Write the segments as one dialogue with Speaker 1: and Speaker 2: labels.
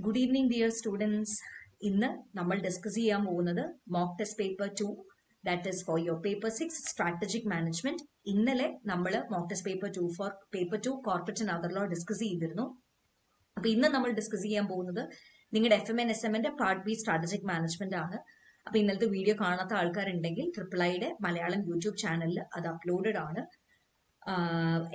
Speaker 1: Good evening, dear students. ഇന്ന് നമ്മൾ discuss ചെയ്യാൻ പോകുന്നത് mock test paper 2, that is for your paper 6 strategic management. ഇന്നലെ നമ്മൾ mock test paper 2 for paper 2 corporate and other law discuss ചെയ്തിരുന്നു. അപ്പൊ ഇന്ന് നമ്മൾ ഡിസ്കസ് ചെയ്യാൻ പോകുന്നത് നിങ്ങളുടെ FMN SMന്റെ പാർട്ട് ബി സ്ട്രാറ്റജിക് മാനേജ്മെന്റ് ആണ്. അപ്പൊ ഇന്നലത്തെ വീഡിയോ കാണാത്ത ആൾക്കാരുണ്ടെങ്കിൽ ട്രിപ്പിൾ മലയാളം യൂട്യൂബ് ചാനലിൽ അത് അപ്ലോഡഡ് ആണ്.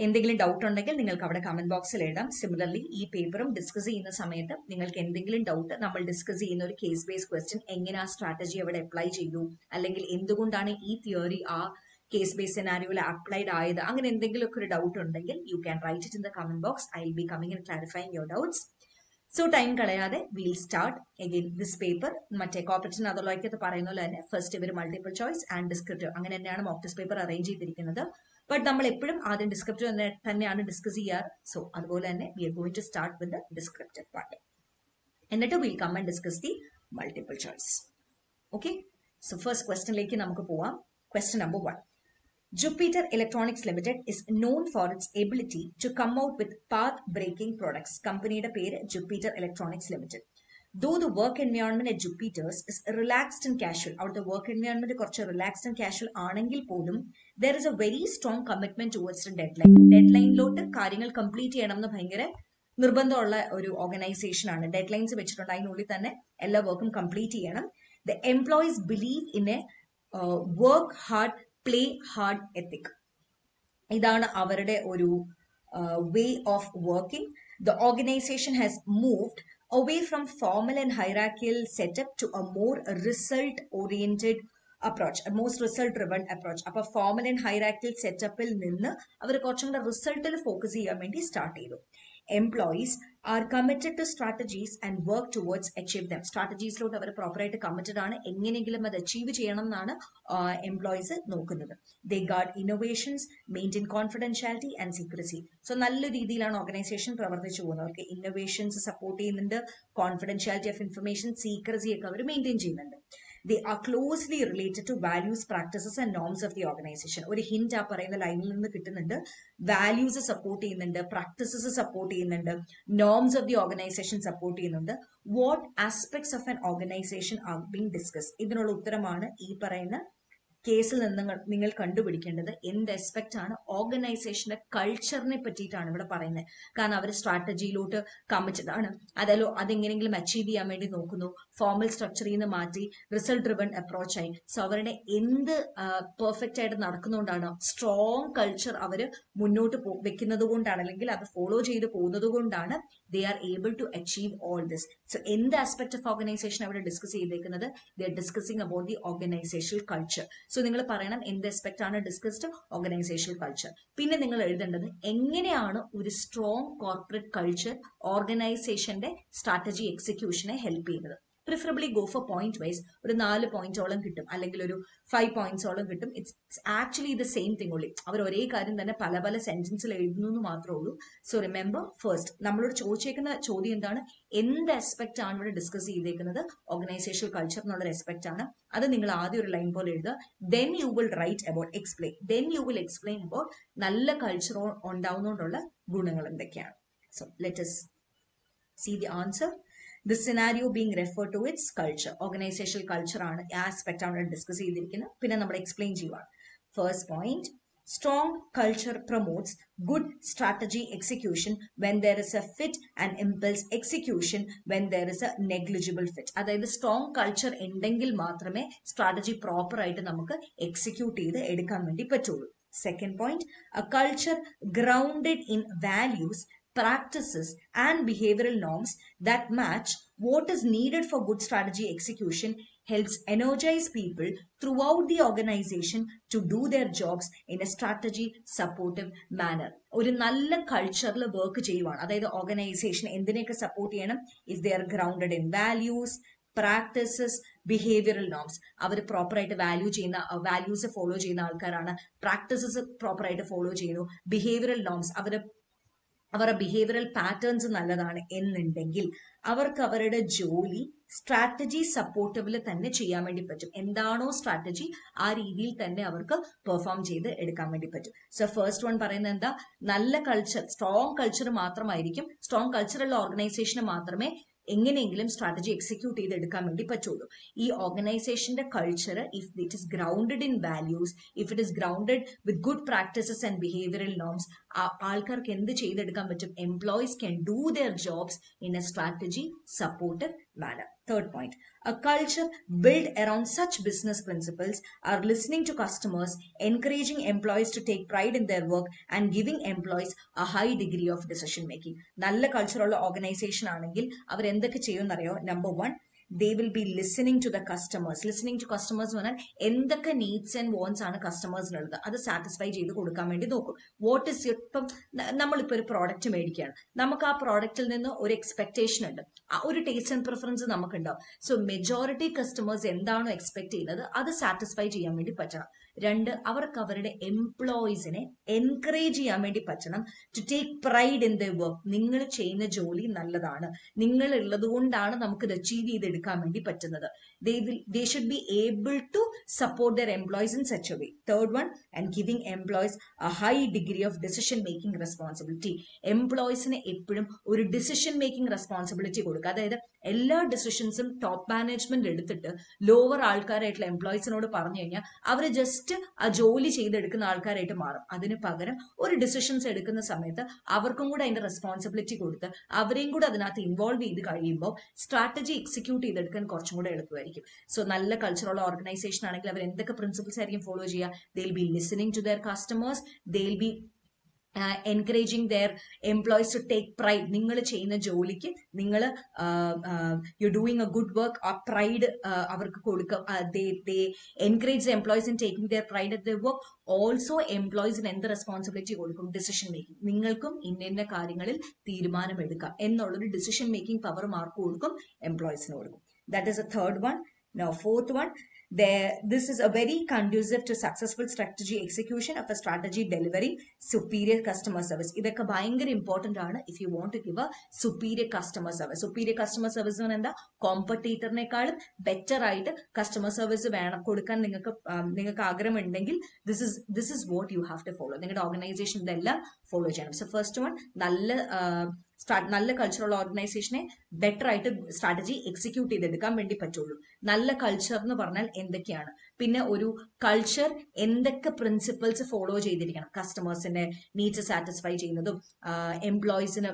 Speaker 1: എന്തെങ്കിലും ഡൗട്ട് ഉണ്ടെങ്കിൽ നിങ്ങൾക്ക് അവിടെ കമന്റ് ബോക്സിൽ ഇടാം. സിമിലർലി ഈ പേപ്പറും ഡിസ്കസ് ചെയ്യുന്ന സമയത്ത് നിങ്ങൾക്ക് എന്തെങ്കിലും ഡൗട്ട്, നമ്മൾ ഡിസ്കസ് ചെയ്യുന്ന ഒരു കേസ് ബേസ്ഡ് ക്വസ്റ്റ്യൻ എങ്ങനെ ആ സ്ട്രാറ്റജി അവിടെ അപ്ലൈ ചെയ്തു, അല്ലെങ്കിൽ എന്തുകൊണ്ടാണ് ഈ തിയറി ആ കേസ് ബേസ് സിനാരിയോയിൽ അപ്ലൈഡ് ആയത്, അങ്ങനെ എന്തെങ്കിലുമൊക്കെ ഒരു ഡൗട്ട് ഉണ്ടെങ്കിൽ you can write it in the comment box. I will be coming and clarifying your doubts. So time കളയാതെ will start again this paper. മറ്റേ കോർപ്പറേറ്റ് അതോറിറ്റി പറയുന്ന പോലെ തന്നെ ഫസ്റ്റ് ഇവർ മൾട്ടിപ്പിൾ ചോയ്സ് ആൻഡ് ഡിസ്ക്രിപ്റ്റീവ് അങ്ങനെ തന്നെയാണ് mock test paper arrange ചെയ്തിരിക്കുന്നത്. But നമ്മൾ എപ്പോഴും ആദ്യം ഡിസ്ക്രിപ്റ്റീവ് തന്നെയാണ് ഡിസ്കസ് ചെയ്യാറ്. സോ അതുപോലെ തന്നെ we are going to start with the descriptive part, എന്നിട്ട് will come and discuss the multiple choice. Okay, so first ക്വസ്റ്റ്യനിലേക്ക് നമുക്ക് പോവാം. Question number 1. Jupiter Electronics Limited is known for its ability to come out with path-breaking products. കമ്പനിയുടെ പേര് Jupiter Electronics Limited. Though the work environment at Jupiter's is relaxed and casual, അവിടുത്തെ work environment കുറച്ച് relaxed and casual ആണെങ്കിൽ പോലും there is a very strong commitment towards the deadline. ഡെഡ്ലൈനിലോട്ട് കാര്യങ്ങൾ complete ചെയ്യണം എന്ന് ഭയങ്കര നിർബന്ധമുള്ള ഒരു ഓർഗനൈസേഷൻ ആണ്. ഡെഡ് ലൈൻസ് വെച്ചിട്ടുണ്ട്, അതിനുള്ളിൽ തന്നെ എല്ലാ വർക്കും കംപ്ലീറ്റ് ചെയ്യണം. The employees believe in a work hard play hard ethic. ഇതാണ് അവരുടെ ഒരു way of working. The organisation has moved away from formal and hierarchical setup to a more result oriented approach, a most result driven approach. അപ്പോൾ formal and hierarchical സെറ്റപ്പിൽ നിന്ന് അവർ കുറച്ചും കൂടെ റിസൾട്ടിൽ focus ചെയ്യാൻ വേണ്ടി സ്റ്റാർട്ട് ചെയ്തു. Employees are committed to strategies and work towards achieve them. സ്ട്രാറ്റജീസിലോട്ട് അവർ പ്രോപ്പറായിട്ട് committed ആണ്, എങ്ങനെയെങ്കിലും അത് അച്ചീവ് ചെയ്യണം എന്നാണ് എംപ്ലോയീസ് നോക്കുന്നത്. They guard innovations, maintain confidentiality and secrecy. So നല്ല രീതിയിലാണ് ഓർഗനൈസേഷൻ പ്രവർത്തിച്ചു പോകുന്നത്. അവർക്ക് ഇന്നോവേഷൻസ് സപ്പോർട്ട് ചെയ്യുന്നുണ്ട്, കോൺഫിഡൻഷ്യാലിറ്റി ഓഫ് ഇൻഫർമേഷൻ, സീക്രസി ഒക്കെ അവർ മെയിൻറ്റെയിൻ ചെയ്യുന്നുണ്ട്. They are closely related to values, practices and norms of the organization. ഒരു ഹിന്റ് ആ പറയുന്ന ലൈനിൽ നിന്ന് കിട്ടുന്നുണ്ട്. വാല്യൂസ് സപ്പോർട്ട് ചെയ്യുന്നുണ്ട്, പ്രാക്ടീസസ് സപ്പോർട്ട് ചെയ്യുന്നുണ്ട്, norms of the organisation support ചെയ്യുന്നുണ്ട്. What aspects of an organisation are being discuss. ഇതിനുള്ള ഉത്തരമാണ് ഈ പറയുന്ന കേസിൽ നിന്ന് നിങ്ങൾ കണ്ടുപിടിക്കേണ്ടത്. എന്ത് ആസ്പെക്ട് ആണ് ഓർഗനൈസേഷന്റെ കൾച്ചറിനെ പറ്റിയിട്ടാണ് ഇവിടെ പറയുന്നത്. കാരണം അവർ സ്ട്രാറ്റജിയിലോട്ട് കമ്മിറ്റഡ് ആണ്, അതെങ്ങനെയെങ്കിലും അച്ചീവ് ചെയ്യാൻ വേണ്ടി നോക്കുന്നു. ഫോർമൽ സ്ട്രക്ചറിൽ നിന്ന് മാറ്റി റിസൾട്ട് ഡ്രിവൺ അപ്രോച്ച് ആയി. സോ അവരുടെ എന്ത് പെർഫെക്റ്റ് ആയിട്ട് നടക്കുന്നതുകൊണ്ടാണ്, സ്ട്രോങ് കൾച്ചർ അവർ മുന്നോട്ട് വെക്കുന്നത് കൊണ്ടാണ്, അല്ലെങ്കിൽ അത് ഫോളോ ചെയ്ത് പോകുന്നത് കൊണ്ടാണ് they are able to achieve all this. So എന്ത് ആസ്പെക്ട് ഓഫ് ഓർഗനൈസേഷൻ അവിടെ ഡിസ്കസ് ചെയ്തേക്കുന്നത്? they are discussing about the organizational culture. So നിങ്ങൾ പറയണം എന്ത് ആസ്പെക്ട് ആണ് ഡിസ്കസ്ഡ്? Organisational culture. പിന്നെ നിങ്ങൾ എഴുതേണ്ടത് എങ്ങനെയാണ് ഒരു സ്ട്രോങ് കോർപ്പറേറ്റ് കൾച്ചർ ഓർഗനൈസേഷന്റെ സ്ട്രാറ്റജി എക്സിക്യൂഷനെ ഹെൽപ്പ് ചെയ്യുന്നത്. Preferably go for point wise. ഒരു 4 പോയിന്റ്സോളം കിട്ടും, അല്ലെങ്കിൽ ഒരു 5 പോയിന്റ്സോളം കിട്ടും. It's actually the same thing ഉള്ളി. അവർ ഒരേ കാര്യം തന്നെ പല പല സെന്റൻസിൽ എഴുതുന്നു എന്ന് മാത്രമേ ഉള്ളൂ. സോ റിമെമ്പർ, ഫസ്റ്റ് നമ്മളോട് ചോദിച്ചേക്കുന്ന ചോദ്യം എന്താണ്? എന്ത് ആസ്പെക്ട് ആണ് ഇവിടെ ഡിസ്കസ് ചെയ്തേക്കുന്നത്? ഓർഗനൈസേഷണൽ കൾച്ചർ എന്നുള്ള ആസ്പെക്ട് ആണ്. അത് നിങ്ങൾ ആദ്യം ഒരു ലൈൻ പോലെ എഴുതുക. Then you will write about explain. Then you will explain about നല്ല കൾച്ചർ ഉണ്ടാവുന്നതുകൊണ്ടുള്ള ഗുണങ്ങൾ എന്തൊക്കെയാണ്. So let us see the answer. This scenario being referred to its culture. Organizational culture ആണ് ആസ്പെക്ട് ആണ് ഡിസ്കസ് ചെയ്തിരിക്കുന്നത്. പിന്നെ നമ്മൾ എക്സ്പ്ലെയിൻ ചെയ്യുക. First point, strong culture promotes good strategy execution when there is a fit and impulse execution when there is a negligible fit. അതായത് strong culture ഉണ്ടെങ്കിൽ മാത്രമേ strategy proper ആയിട്ട് നമുക്ക് എക്സിക്യൂട്ട് ചെയ്ത് എടുക്കാൻ വേണ്ടി പറ്റുള്ളൂ. Second point, a culture grounded in values, practices and behavioral norms that match what is needed for good strategy execution helps energize people throughout the organization to do their jobs in a strategy supportive manner. ഒരു നല്ല കൾച്ചറിൽ work ചെയ്യുവാണ്, അതായത് organisation എന്തിനെയൊക്കെ support ചെയ്യണം? If they are grounded in values, practices, behavioural norms. അവർ പ്രോപ്പറായിട്ട് values follow ചെയ്യുന്ന ആൾക്കാരാണ്. പ്രാക്ടീസസ് പ്രോപ്പറായിട്ട് ഫോളോ ചെയ്യുന്നു. ബിഹേവിയറൽ നോംസ്, അവരുടെ ബിഹേവിയറൽ പാറ്റേൺസ് നല്ലതാണ് എന്നുണ്ടെങ്കിൽ അവർക്ക് അവരുടെ ജോലി സ്ട്രാറ്റജി സപ്പോർട്ടബിൾ തന്നെ ചെയ്യാൻ വേണ്ടി പറ്റും. എന്താണോ സ്ട്രാറ്റജി ആ രീതിയിൽ തന്നെ അവർക്ക് പെർഫോം ചെയ്ത് എടുക്കാൻ വേണ്ടി പറ്റും. സോ ഫസ്റ്റ് വൺ പറയുന്നത് എന്താ? നല്ല കൾച്ചർ, സ്ട്രോങ് കൾച്ചർ മാത്രമായിരിക്കും, സ്ട്രോങ് കൾച്ചറുള്ള ഓർഗനൈസേഷന് മാത്രമേ എങ്ങനെയെങ്കിലും സ്ട്രാറ്റജി എക്സിക്യൂട്ട് ചെയ്തെടുക്കാൻ വേണ്ടി പറ്റുള്ളൂ. ഈ ഓർഗനൈസേഷന്റെ culture if it is grounded in values, if it is grounded with good practices and behavioural norms, ആൾക്കാർക്ക് എന്ത് ചെയ്തെടുക്കാൻ പറ്റും? Employees can do there jobs in a strategy supportive manner. Third point, a culture built around such business principles are listening to customers, encouraging employees to take pride in their work and giving employees a high degree of decision making. നല്ല കൾച്ചറുള്ള organisation ആണെങ്കിൽ അവർ എന്തൊക്കെ ചെയ്യുമെന്നറിയോ? Number 1, they will be listening to the customers. Listening to customers എന്ന് പറഞ്ഞാൽ എന്തൊക്കെ needs and വോൺസ് ആണ് കസ്റ്റമേഴ്സിനുള്ളത് അത് സാറ്റിസ്ഫൈ ചെയ്ത് കൊടുക്കാൻ വേണ്ടി നോക്കും. വാട്ട് ഇസ് ഇപ്പം നമ്മളിപ്പോൾ ഒരു പ്രോഡക്റ്റ് മേടിക്കുകയാണ്, നമുക്ക് ആ പ്രോഡക്റ്റിൽ നിന്ന് ഒരു എക്സ്പെക്ടേഷൻ ഉണ്ട്, ഒരു ടേസ്റ്റ് ആൻഡ് പ്രിഫറൻസ് നമുക്കുണ്ടാവും. സോ മെജോറിറ്റി കസ്റ്റമേഴ്സ് എന്താണോ എക്സ്പെക്ട് ചെയ്യുന്നത് അത് സാറ്റിസ്ഫൈ ചെയ്യാൻ വേണ്ടി പറ്റണം. 2, അവർക്ക് അവരുടെ എംപ്ലോയീസിനെ എൻകറേജ് ചെയ്യാൻ വേണ്ടി പറ്റണം to take pride in the work. നിങ്ങൾ ചെയ്യുന്ന ജോലി നല്ലതാണ്, നിങ്ങൾ ഉള്ളത് കൊണ്ടാണ് നമുക്ക് ഇത് അച്ചീവ് ചെയ്തെടുക്കാൻ വേണ്ടി പറ്റുന്നത്. They should be able to support their employees in such a way. Third one, and giving employees a high degree of decision making responsibility. എംപ്ലോയീസിന് എപ്പോഴും ഒരു ഡിസിഷൻ മേക്കിംഗ് റെസ്പോൺസിബിലിറ്റി കൊടുക്കുക. അതായത് എല്ലാ ഡിസിഷൻസും ടോപ്പ് മാനേജ്മെന്റ് എടുത്തിട്ട് ലോവർ ആൾക്കാരായിട്ടുള്ള എംപ്ലോയീസിനോട് പറഞ്ഞു കഴിഞ്ഞാൽ അവർ ജസ്റ്റ് ആ ജോലി ചെയ്തെടുക്കുന്ന ആൾക്കാരായിട്ട് മാറും. അതിന് പകരം ഒരു ഡിസിഷൻസ് എടുക്കുന്ന സമയത്ത് അവർക്കും കൂടെ അതിന്റെ റെസ്പോൺസിബിലിറ്റി കൊടുത്ത് അവരെയും കൂടെ അതിനകത്ത് ഇൻവോൾവ് ചെയ്ത് കഴിയുമ്പോൾ സ്ട്രാറ്റജി എക്സിക്യൂട്ട് ചെയ്തെടുക്കാൻ കുറച്ചും കൂടെ എളുപ്പമായിരിക്കും. സോ നല്ല കൾച്ചറുള്ള ഓർഗനൈസേഷൻ ആണെങ്കിൽ അവർ എന്തൊക്കെ പ്രിൻസിപ്പിൾസ് ആയിരിക്കും ഫോളോ ചെയ്യുക? They will be listening to their customers, they will be encouraging their employees to take pride. നിങ്ങൾ ചെയ്യുന്ന ജോലിക്ക് നിങ്ങൾ you doing a good work, ആ പ്രൈഡ് അവർക്ക് കൊടുക്കുക. They encourage the employees in taking their pride at the work. Also എംപ്ലോയീസിന് എന്ത് responsibility കൊടുക്കും? Decision making. നിങ്ങൾക്കും ഇന്ന കാര്യങ്ങളിൽ തീരുമാനമെടുക്കാം എന്നുള്ളൊരു ഡിസിഷൻ മേക്കിംഗ് പവർ മാർക്ക് കൊടുക്കും, എംപ്ലോയീസിന് കൊടുക്കും. That is A third one. Now, fourth one, this is a very conducive to successful strategy execution of a strategy delivering superior customer service. ഇതൊക്കെ ഭയങ്കര important ആണ് if you want to give a superior customer service. Superior customer service എന്ന് എന്താ? കോമ്പറ്റീറ്ററിനേക്കാളും better ആയിട്ട് customer service വേണം കൊടുക്കാൻ നിങ്ങൾക്ക് ആഗ്രഹമുണ്ടെങ്കിൽ this is what you have to follow. നിങ്ങളുടെ ഓർഗനൈസേഷൻ ഇതെല്ലാം ഫോളോ ചെയ്യണം. സോ ഫസ്റ്റ് വൺ, നല്ല കൾച്ചറുള്ള ഓർഗനൈസേഷനെ ബെറ്റർ ആയിട്ട് സ്ട്രാറ്റജി എക്സിക്യൂട്ട് ചെയ്തെടുക്കാൻ വേണ്ടി പറ്റുള്ളൂ. നല്ല കൾച്ചർ എന്ന് പറഞ്ഞാൽ എന്തൊക്കെയാണ്? പിന്നെ ഒരു കൾച്ചർ എന്തൊക്കെ പ്രിൻസിപ്പിൾസ് ഫോളോ ചെയ്തിരിക്കണം? കസ്റ്റമേഴ്സിന്റെ നീഡ്സ് സാറ്റിസ്ഫൈ ചെയ്യുന്നതും എംപ്ലോയീസിന്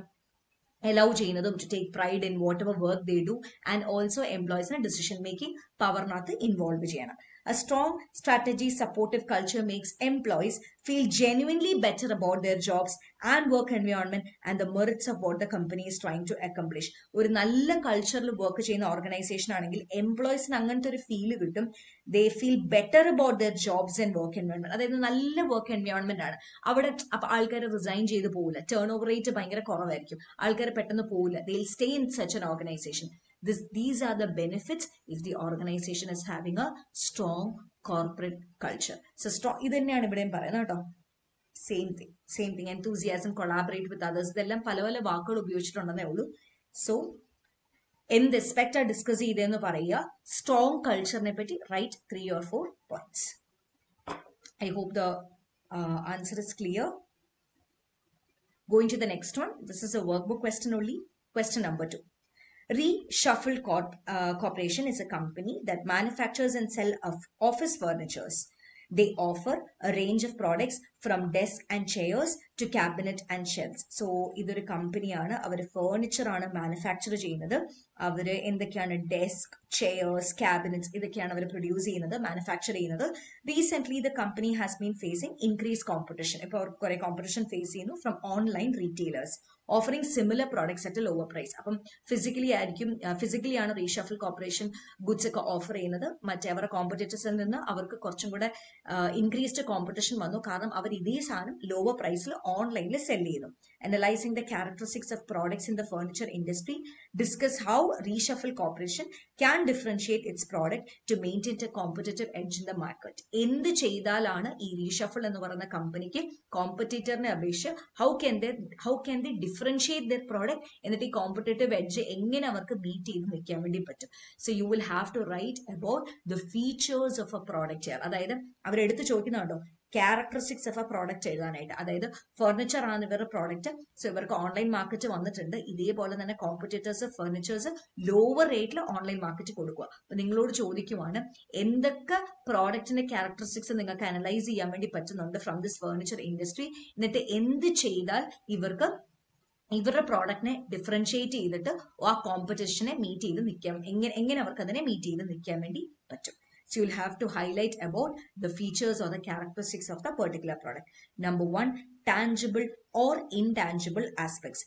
Speaker 1: allow ചെയ്യുന്നതും to take pride in whatever work they do, and also employees decision making പവറിനകത്ത് ഇൻവോൾവ് ചെയ്യണം. A strong strategy supportive culture makes employees feel genuinely better about their jobs and work environment and the merits of what the company is trying to accomplish. ഒരു നല്ല കൾച്ചറിൽ work ചെയ്യുന്ന organisation ആണെങ്കിൽ എംപ്ലോയീസിന് അങ്ങനത്തെ ഒരു feel കിട്ടും. They feel better about their jobs and work environment. അതായത് നല്ല വർക്ക് എൻവയോൺമെന്റ് ആണ് അവിടെ. അപ്പൊ ആൾക്കാർ റിസൈൻ ചെയ്ത് പോകില്ല, ടേൺ ഓവർ റേറ്റ് ഭയങ്കര കുറവായിരിക്കും, ആൾക്കാർ പെട്ടെന്ന് പോകില്ല. They will stay in such an organization. These are the benefits if the organization is having a strong corporate culture. So strong, ഇത് തന്നെയാണ് ഇവിടെയും പറയുന്നത് കേട്ടോ. Same thing enthusiasm, collaborate with others, ഇതെല്ലാം പല പല വാക്കുകൾ ഉപയോഗിച്ചിട്ടുണ്ടെന്നേ ഉള്ളൂ. സോ എന്ത് എസ്പെക്റ്റാ ഡിസ്കസ് ചെയ്തതെന്ന് പറയുക. സ്ട്രോങ് കൾച്ചറിനെ പറ്റി right 3 or 4 points. I hope the answer is clear. Going to the next one. This is a workbook question only. Question number 2. Reshuffle Corporation is a company that manufactures and sells office furnitures. They offer a range of products from desk and chairs to cabinet and shelves. So ഇതൊരു കമ്പനിയാണ്, അവർ furniture ആണ് manufacture ചെയ്യുന്നത്. അവർ എന്തൊക്കെയാണ്? Desk, chairs, cabinets ഇതൊക്കെയാണ് അവർ produce ചെയ്യുന്നത്, manufacture ചെയ്യുന്നത്. Recent the company has been facing increase competition. ഇപ്പോൾ അവർ കുറെ കോമ്പറ്റീഷൻ ഫേസ് ചെയ്യുന്നു from online retailers offering similar products at a lower price. അപ്പം ഫിസിക്കലി ആണ് റീഷഫിൾ കോർപ്പറേഷൻ ഗുഡ്സ് ഒക്കെ ഓഫർ ചെയ്യുന്നത്. മറ്റേ അവരുടെ കോമ്പറ്റീറ്റേഴ്സിൽ നിന്ന് അവർക്ക് കുറച്ചും കൂടെ ഇൻക്രീസ്ഡ് കോമ്പറ്റീഷൻ വന്നു, കാരണം അവർ ഇതേ സാധനം ലോവർ പ്രൈസിൽ ഓൺലൈനിൽ സെൽ ചെയ്യുന്നു. Analyzing the characteristics of products in the furniture industry, discuss how Reshuffle Corporation can differentiate its product to maintain a competitive edge in the market. എന്ത് ചെയ്താലാണ് ഈ റീഷഫിൾ എന്ന് പറയുന്ന കമ്പനിക്ക് കോമ്പറ്റീറ്ററിനെ അപേക്ഷിച്ച് how can they differentiate their product, എന്നിട്ട് ഈ competitive edge എങ്ങനെ അവർക്ക് മീറ്റ് ചെയ്ത് നിൽക്കാൻ വേണ്ടി പറ്റും. So you will have to write about the features of a product. അതായത് അവരെടുത്ത് ചോദിക്കുന്നുണ്ടോ ക്യാരക്ടറിസ്റ്റിക്സ് ഓഫ് എ പ്രോഡക്റ്റ് എഴുതാനായിട്ട്. അതായത് ഫർണിച്ചർ ആണ് ഇവരുടെ പ്രോഡക്റ്റ്. സോ ഇവർക്ക് ഓൺലൈൻ മാർക്കറ്റ് വന്നിട്ടുണ്ട്. ഇതേപോലെ തന്നെ കോമ്പറ്റേറ്റേഴ്സ് ഫർണിച്ചേഴ്സ് ലോവർ റേറ്റിൽ ഓൺലൈൻ മാർക്കറ്റ് കൊടുക്കുക. അപ്പൊ നിങ്ങളോട് ചോദിക്കുവാണ് എന്തൊക്കെ പ്രോഡക്റ്റിന്റെ ക്യാരക്ടറിസ്റ്റിക്സ് നിങ്ങൾക്ക് അനലൈസ് ചെയ്യാൻ വേണ്ടി പറ്റുന്നുണ്ട് ഫ്രം ദിസ് ഫർണിച്ചർ ഇൻഡസ്ട്രി, എന്നിട്ട് എന്ത് ചെയ്താൽ ഇവർക്ക് ഇവരുടെ പ്രോഡക്റ്റിനെ ഡിഫറൻഷിയേറ്റ് ചെയ്തിട്ട് ആ കോമ്പറ്റീഷനെ മീറ്റ് ചെയ്ത് നിൽക്കാൻ എങ്ങനെ അവർക്ക് അതിനെ മീറ്റ് ചെയ്ത് നിൽക്കാൻ വേണ്ടി പറ്റും. So you'll have to highlight about the features or the characteristics of the particular product. Number 1, tangible or intangible aspects.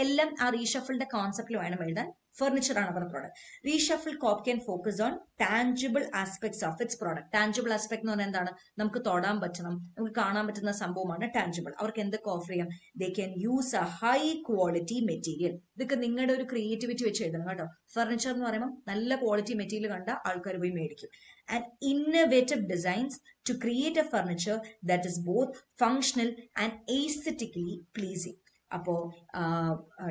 Speaker 1: എല്ലാം ആ റീഷഫിളിന്റെ കോൺസെപ്റ്റിൽ വേണം എഴുതാൻ. ഫർണിച്ചർ ആണ് അവരുടെ product. Reshuffle cop can focus on tangible aspects of its product. Tangible aspect എന്ന് പറഞ്ഞാൽ എന്താണ്? നമുക്ക് തൊടാൻ പറ്റണം, നമുക്ക് കാണാൻ പറ്റുന്ന സംഭവമാണ് ടാഞ്ചിബിൾ. അവർക്ക് എന്തൊക്കെ ഓഫർ ചെയ്യാം? They can use A high quality material. ഇതൊക്കെ നിങ്ങളുടെ ഒരു ക്രിയേറ്റിവിറ്റി വെച്ച് എഴുതണം കേട്ടോ. ഫർണിച്ചർ എന്ന് പറയുമ്പോൾ നല്ല ക്വാളിറ്റി മെറ്റീരിയൽ കണ്ട ആൾക്കാർ പോയി മേടിക്കും. And innovative designs to create a furniture that is both functional and aesthetically pleasing. അപ്പോൾ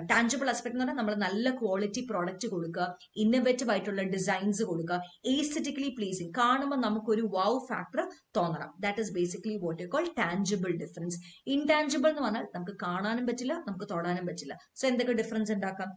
Speaker 1: ടാഞ്ചിബിൾ ആസ്പെക്ട് എന്ന് പറഞ്ഞാൽ നമ്മൾ നല്ല ക്വാളിറ്റി പ്രോഡക്റ്റ് കൊടുക്കുക, ഇന്നോവേറ്റീവ് ആയിട്ടുള്ള ഡിസൈൻസ് കൊടുക്കുക, എസ്തെറ്റിക്കലി പ്ലീസിങ്, കാണുമ്പോൾ നമുക്കൊരു വൗ ഫാക്ടർ തോന്നണം. That is basically what you call tangible difference. Intangible എന്ന് പറഞ്ഞാൽ നമുക്ക് കാണാനും പറ്റില്ല, നമുക്ക് തൊടാനും പറ്റില്ല. സോ എന്തൊക്കെ ഡിഫറൻസ് ഉണ്ടാക്കാം?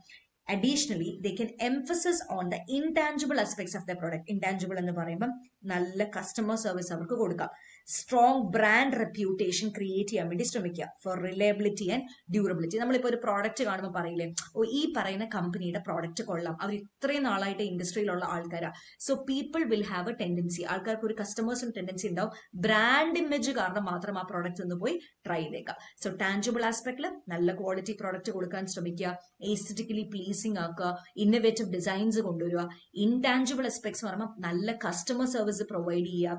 Speaker 1: Additionally, they can emphasize on the intangible aspects of their product. Intangible എന്ന് പറയുമ്പോൾ നല്ല കസ്റ്റമർ സർവീസ് അവർക്ക് കൊടുക്കാം. സ്ട്രോങ് ബ്രാൻഡ് റെപ്യൂട്ടേഷൻ ക്രിയേറ്റ് ചെയ്യാൻ വേണ്ടി ശ്രമിക്കുക ഫോർ റിലയബിലിറ്റി ആൻഡ് ഡ്യൂറബിലിറ്റി. നമ്മളിപ്പോൾ ഒരു പ്രോഡക്റ്റ് കാണുമ്പോൾ പറയില്ലേ, ഓ ഈ പറയുന്ന കമ്പനിയുടെ പ്രോഡക്റ്റ് കൊള്ളാം, അവർ ഇത്രയും നാളായിട്ട് ഇൻഡസ്ട്രിയിലുള്ള ആൾക്കാരാണ്. So people will have a tendency, ആൾക്കാർക്ക് ഒരു കസ്റ്റമേഴ്സിന് ടെൻഡൻസി ഉണ്ടാവും ബ്രാൻഡ് ഇമേജ് കാരണം മാത്രം ആ പ്രോഡക്റ്റ് ഒന്ന് പോയി ട്രൈ ചെയ്തേക്കാം. സോ ടാഞ്ചിബിൾ ആസ്പെക്ടിൽ നല്ല ക്വാളിറ്റി പ്രോഡക്റ്റ് കൊടുക്കാൻ ശ്രമിക്കുക, എസ്തെറ്റിക്കലി പ്ലീസിങ് ആക്കുക, ഇന്നോവേറ്റീവ് ഡിസൈൻസ് കൊണ്ടുവരിക. ഇൻടാഞ്ചിബിൾ ആസ്പെക്ട്സ് പറയുമ്പോൾ നല്ല കസ്റ്റമർ സർവീസ് പ്രൊവൈഡ് ചെയ്യുക,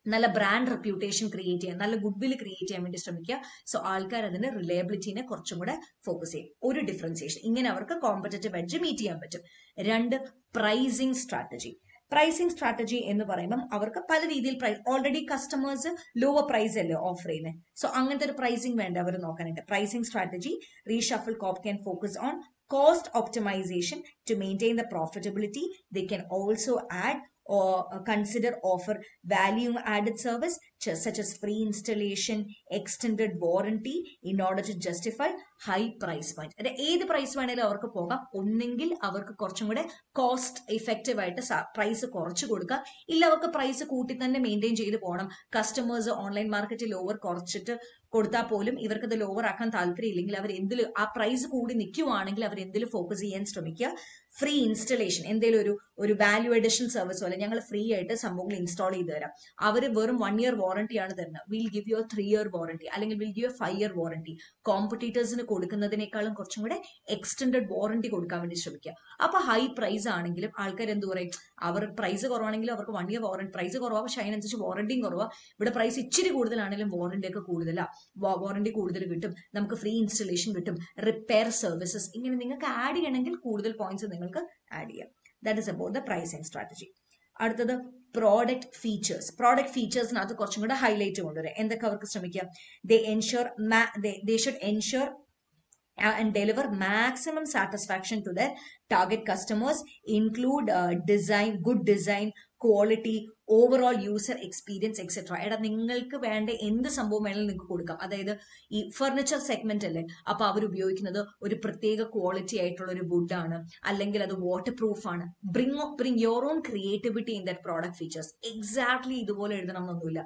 Speaker 1: നല്ല ബ്രാൻഡ് റെപ്യൂട്ടേഷൻ ക്രിയേറ്റ് ചെയ്യാൻ, നല്ല ഗുഡ് വിൽ ക്രിയേറ്റ് ചെയ്യാൻ വേണ്ടി ശ്രമിക്കുക. സോ ആൾക്കാർ അതിന്റെ റിലയബിലിറ്റിനെ കുറച്ചും കൂടെ ഫോക്കസ് ചെയ്യും. ഒരു ഡിഫറൻസിയേഷൻ, ഇങ്ങനെ അവർക്ക് കോമ്പറ്റേറ്റീവ് എഡ്ജ് മീറ്റ് ചെയ്യാൻ പറ്റും. 2, പ്രൈസിങ് സ്ട്രാറ്റജി. പ്രൈസിങ് സ്ട്രാറ്റജി എന്ന് പറയുമ്പോൾ അവർക്ക് പല രീതിയിൽ ഓൾറെഡി കസ്റ്റമേഴ്സ് ലോവർ പ്രൈസ് അല്ലേ ഓഫർ ചെയ്യുന്നത്. സോ അങ്ങനത്തെ ഒരു പ്രൈസിങ് വേണ്ട അവർ നോക്കാനായിട്ട്. Pricing strategy reshuffle cop can focus on cost optimization to maintain the profitability. They can also add or consider offer value added service such as free installation, extended warranty in order to justify high price point. ഏത് price വേണേലും അവർക്ക് പോകാം. ഒന്നെങ്കിൽ അവർക്ക് കുറച്ചും കൂടെ cost effective ആയിട്ട് price കുറച്ച് കൊടുക്കുക, ഇല്ല അവർക്ക് പ്രൈസ് കൂട്ടി തന്നെ മെയിൻറ്റെയിൻ ചെയ്ത് പോകണം. കസ്റ്റമേഴ്സ് ഓൺലൈൻ മാർക്കറ്റിൽ ലോവർ കുറച്ചിട്ട് കൊടുത്താൽ പോലും ഇവർക്കത് ലോവർ ആക്കാൻ താല്പര്യം ഇല്ലെങ്കിൽ അവർ എന്തിലും ആ പ്രൈസ് കൂടി നിൽക്കുവാണെങ്കിൽ അവർ എന്തിലും ഫോക്കസ് ചെയ്യാൻ ശ്രമിക്കുക. ഫ്രീ ഇൻസ്റ്റലേഷൻ, എന്തെങ്കിലും ഒരു വാല്യൂ അഡിഷൻ സർവീസ് പോലെ ഞങ്ങൾ ഫ്രീ ആയിട്ട് സംഭവങ്ങൾ ഇൻസ്റ്റാൾ ചെയ്ത് തരാം. അവർ വെറും 1 year വാറണ്ടി ആണ് തരുന്നത്. Will give you 3 year warranty, അല്ലെങ്കിൽ വിൽ ഗിവ് 5 year വാറണ്ടി. കോമ്പറ്റീറ്റേഴ്സിന് കൊടുക്കുന്നതിനേക്കാളും കുറച്ചും കൂടെ എക്സ്റ്റൻഡഡ് വാറണ്ടി കൊടുക്കാൻ വേണ്ടി ശ്രമിക്കുക. അപ്പൊ ഹൈ പ്രൈസ് ആണെങ്കിലും ആൾക്കാർ എന്ത് പറയും, അവർ പ്രൈസ് കുറവാണെങ്കിലും അവർക്ക് 1 year വാറണ്ടി, പ്രൈസ് കുറവാ പക്ഷെ അതിനനുസരിച്ച് വാറണ്ടിയും കുറവാ. ഇവിടെ പ്രൈസ് ഇച്ചിരി കൂടുതലാണെങ്കിലും വാറണ്ടി ഒക്കെ കൂടുതലാ, വാറണ്ടി കൂടുതൽ കിട്ടും, നമുക്ക് ഫ്രീ ഇൻസ്റ്റലേഷൻ കിട്ടും, റിപ്പയർ സർവീസസ്, ഇങ്ങനെ നിങ്ങൾക്ക് ആഡ് ചെയ്യണമെങ്കിൽ കൂടുതൽ പോയിന്റ്സ് നിങ്ങൾക്ക് ആഡ് ചെയ്യാം. That is about the pricing strategy. അടുത്തത് പ്രോഡക്റ്റ് ഫീച്ചേഴ്സ്. പ്രോഡക്റ്റ് ഫീച്ചേഴ്സിനകത്ത് കുറച്ചും കൂടെ ഹൈലൈറ്റ് കൊണ്ടുവരാം. എന്തൊക്കെ അവർക്ക് ശ്രമിക്കാം? they should ensure and deliver maximum satisfaction to their target customers, include good design, quality, overall user experience etcetera. എടാ നിങ്ങൾക്ക് വേണ്ട എന്ത് സംഭവം വേണമെങ്കിലും നിങ്ങൾക്ക് കൊടുക്കാം. അതായത് ഈ ഫർണിച്ചർ സെഗ്മെന്റ് അല്ലേ, അപ്പൊ അവർ ഉപയോഗിക്കുന്നത് ഒരു പ്രത്യേക ക്വാളിറ്റി ആയിട്ടുള്ള ഒരു വുഡാണ്, അല്ലെങ്കിൽ അത് വാട്ടർ പ്രൂഫ് ആണ്. Bring your own creativity in that product features. Exactly ഇതുപോലെ എഴുതണം എന്നൊന്നുമില്ല.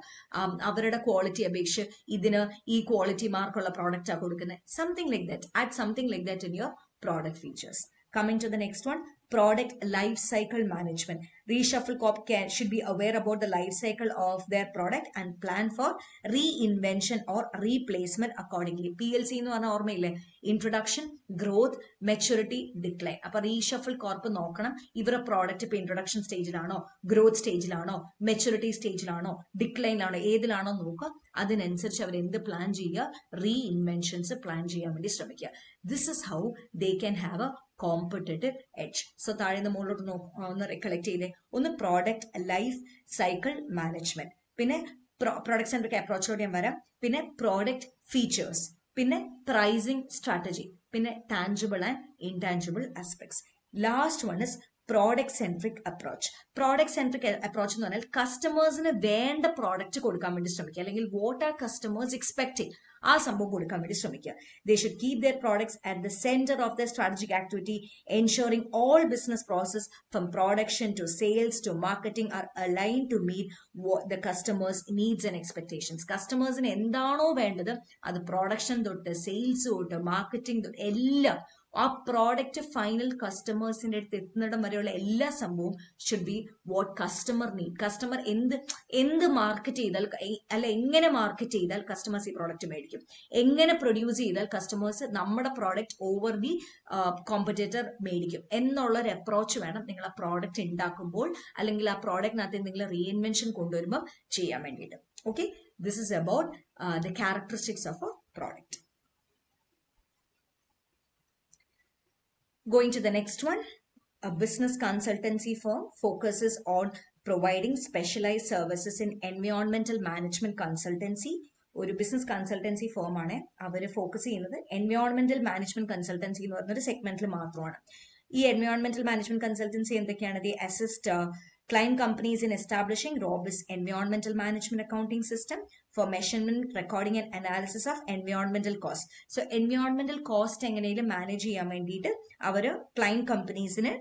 Speaker 1: അവരുടെ ക്വാളിറ്റി അപേക്ഷിച്ച് ഇതിന് ഈ ക്വാളിറ്റി മാർക്കുള്ള പ്രോഡക്റ്റ് ആ കൊടുക്കുന്നത്. Something like that, add something like that in your product features. Coming to the next one, product life cycle management. Reshuffle Corp should be aware about the life cycle of their product and plan for reinvention or replacement accordingly. PLC എന്ന് പറഞ്ഞ ഓർമ്മയില്ലേ? Introduction, growth, maturity, decline. അപ്പൊ reshuffle corp നോക്കണം ഇവരുടെ product ഇപ്പൊ introduction സ്റ്റേജിലാണോ, growth സ്റ്റേജിലാണോ, maturity സ്റ്റേജിലാണോ, ഡിക്ലൈനിലാണോ, ഏതിലാണോ നോക്കുക. അതിനനുസരിച്ച് അവർ എന്ത് പ്ലാൻ ചെയ്യുക, റീഇൻവെൻഷൻസ് പ്ലാൻ ചെയ്യാൻ വേണ്ടി ശ്രമിക്കുക. This is how they can have A competitive edge. So താഴെ മുകളിലോട്ട് ഒന്ന് റിക്കലക്ട് ചെയ്തേ. ഒന്ന് പ്രോഡക്റ്റ് ലൈഫ് സൈക്കിൾ മാനേജ്മെന്റ്, പിന്നെ പ്രോഡക്റ്റ് സെൻട്രിക് അപ്രോച്ചോടെ ഞാൻ വരാം, പിന്നെ പ്രോഡക്റ്റ് ഫീച്ചേഴ്സ്, പിന്നെ പ്രൈസിങ് സ്ട്രാറ്റജി, പിന്നെ tangible and intangible aspects. Last one is product centric approach. Product centric approach എന്ന് പറഞ്ഞാൽ കസ്റ്റമേഴ്സിന് വേണ്ട പ്രോഡക്റ്റ് കൊടുക്കാൻ വേണ്ടി ശ്രമിക്കുക, അല്ലെങ്കിൽ വാട്ട് ആർ കസ്റ്റമേഴ്സ് എക്സ്പെക്ടിങ് ആ സംഭവം കൊടുക്കാൻ വേണ്ടി ശ്രമിക്കുക. They should keep their products at the centre of the strategic activity, ensuring all business process from production to sales to marketing are align to meet the customers needs and expectations. കസ്റ്റമേഴ്സിന് എന്താണോ വേണ്ടത് അത് production തൊട്ട് sales തൊട്ട് marketing തൊട്ട് എല്ലാം ആ product final കസ്റ്റമേഴ്സിന്റെ അടുത്ത് എത്തുന്നിടം വരെയുള്ള എല്ലാ സംഭവവും should be what customer need. Customer എന്ത് മാർക്കറ്റ് ചെയ്താൽ, അല്ല എങ്ങനെ മാർക്കറ്റ് ചെയ്താൽ കസ്റ്റമേഴ്സ് ഈ പ്രോഡക്റ്റ് മേടിക്കും, എങ്ങനെ പ്രൊഡ്യൂസ് ചെയ്താൽ കസ്റ്റമേഴ്സ് നമ്മുടെ പ്രോഡക്റ്റ് ഓവർ ദി കോമ്പറ്റേറ്റർ മേടിക്കും എന്നുള്ള ഒരു അപ്രോച്ച് വേണം നിങ്ങൾ ആ പ്രോഡക്റ്റ് ഉണ്ടാക്കുമ്പോൾ, അല്ലെങ്കിൽ ആ പ്രോഡക്റ്റിനകത്ത് നിങ്ങൾ റീഇൻവെൻഷൻ കൊണ്ടുവരുമ്പോൾ ചെയ്യാൻ വേണ്ടിയിട്ട്. Okay, this is about the characteristics of a product. Going to the next one, a business consultancy firm focuses on providing specialized services in environmental management consultancy. ഒരു ബിസിനസ് കൺസൾട്ടൻസി ഫേം ആണ്, അവർ focus ചെയ്യുന്നത് എൻവയോൺമെന്റൽ management consultancy എന്ന് പറഞ്ഞൊരു സെഗ്മെന്റിൽ മാത്രമാണ്. ഈ എൻവയോൺമെന്റൽ management consultancy എന്തൊക്കെയാണ്? The assist client companies in establishing robust environmental management accounting system for measurement, recording and analysis of environmental costs. So environmental cost എങ്ങനെയും മാനേജ് ചെയ്യാൻ വേണ്ടിയിട്ട് അവര് ക്ലയന്റ് കമ്പനീസിന്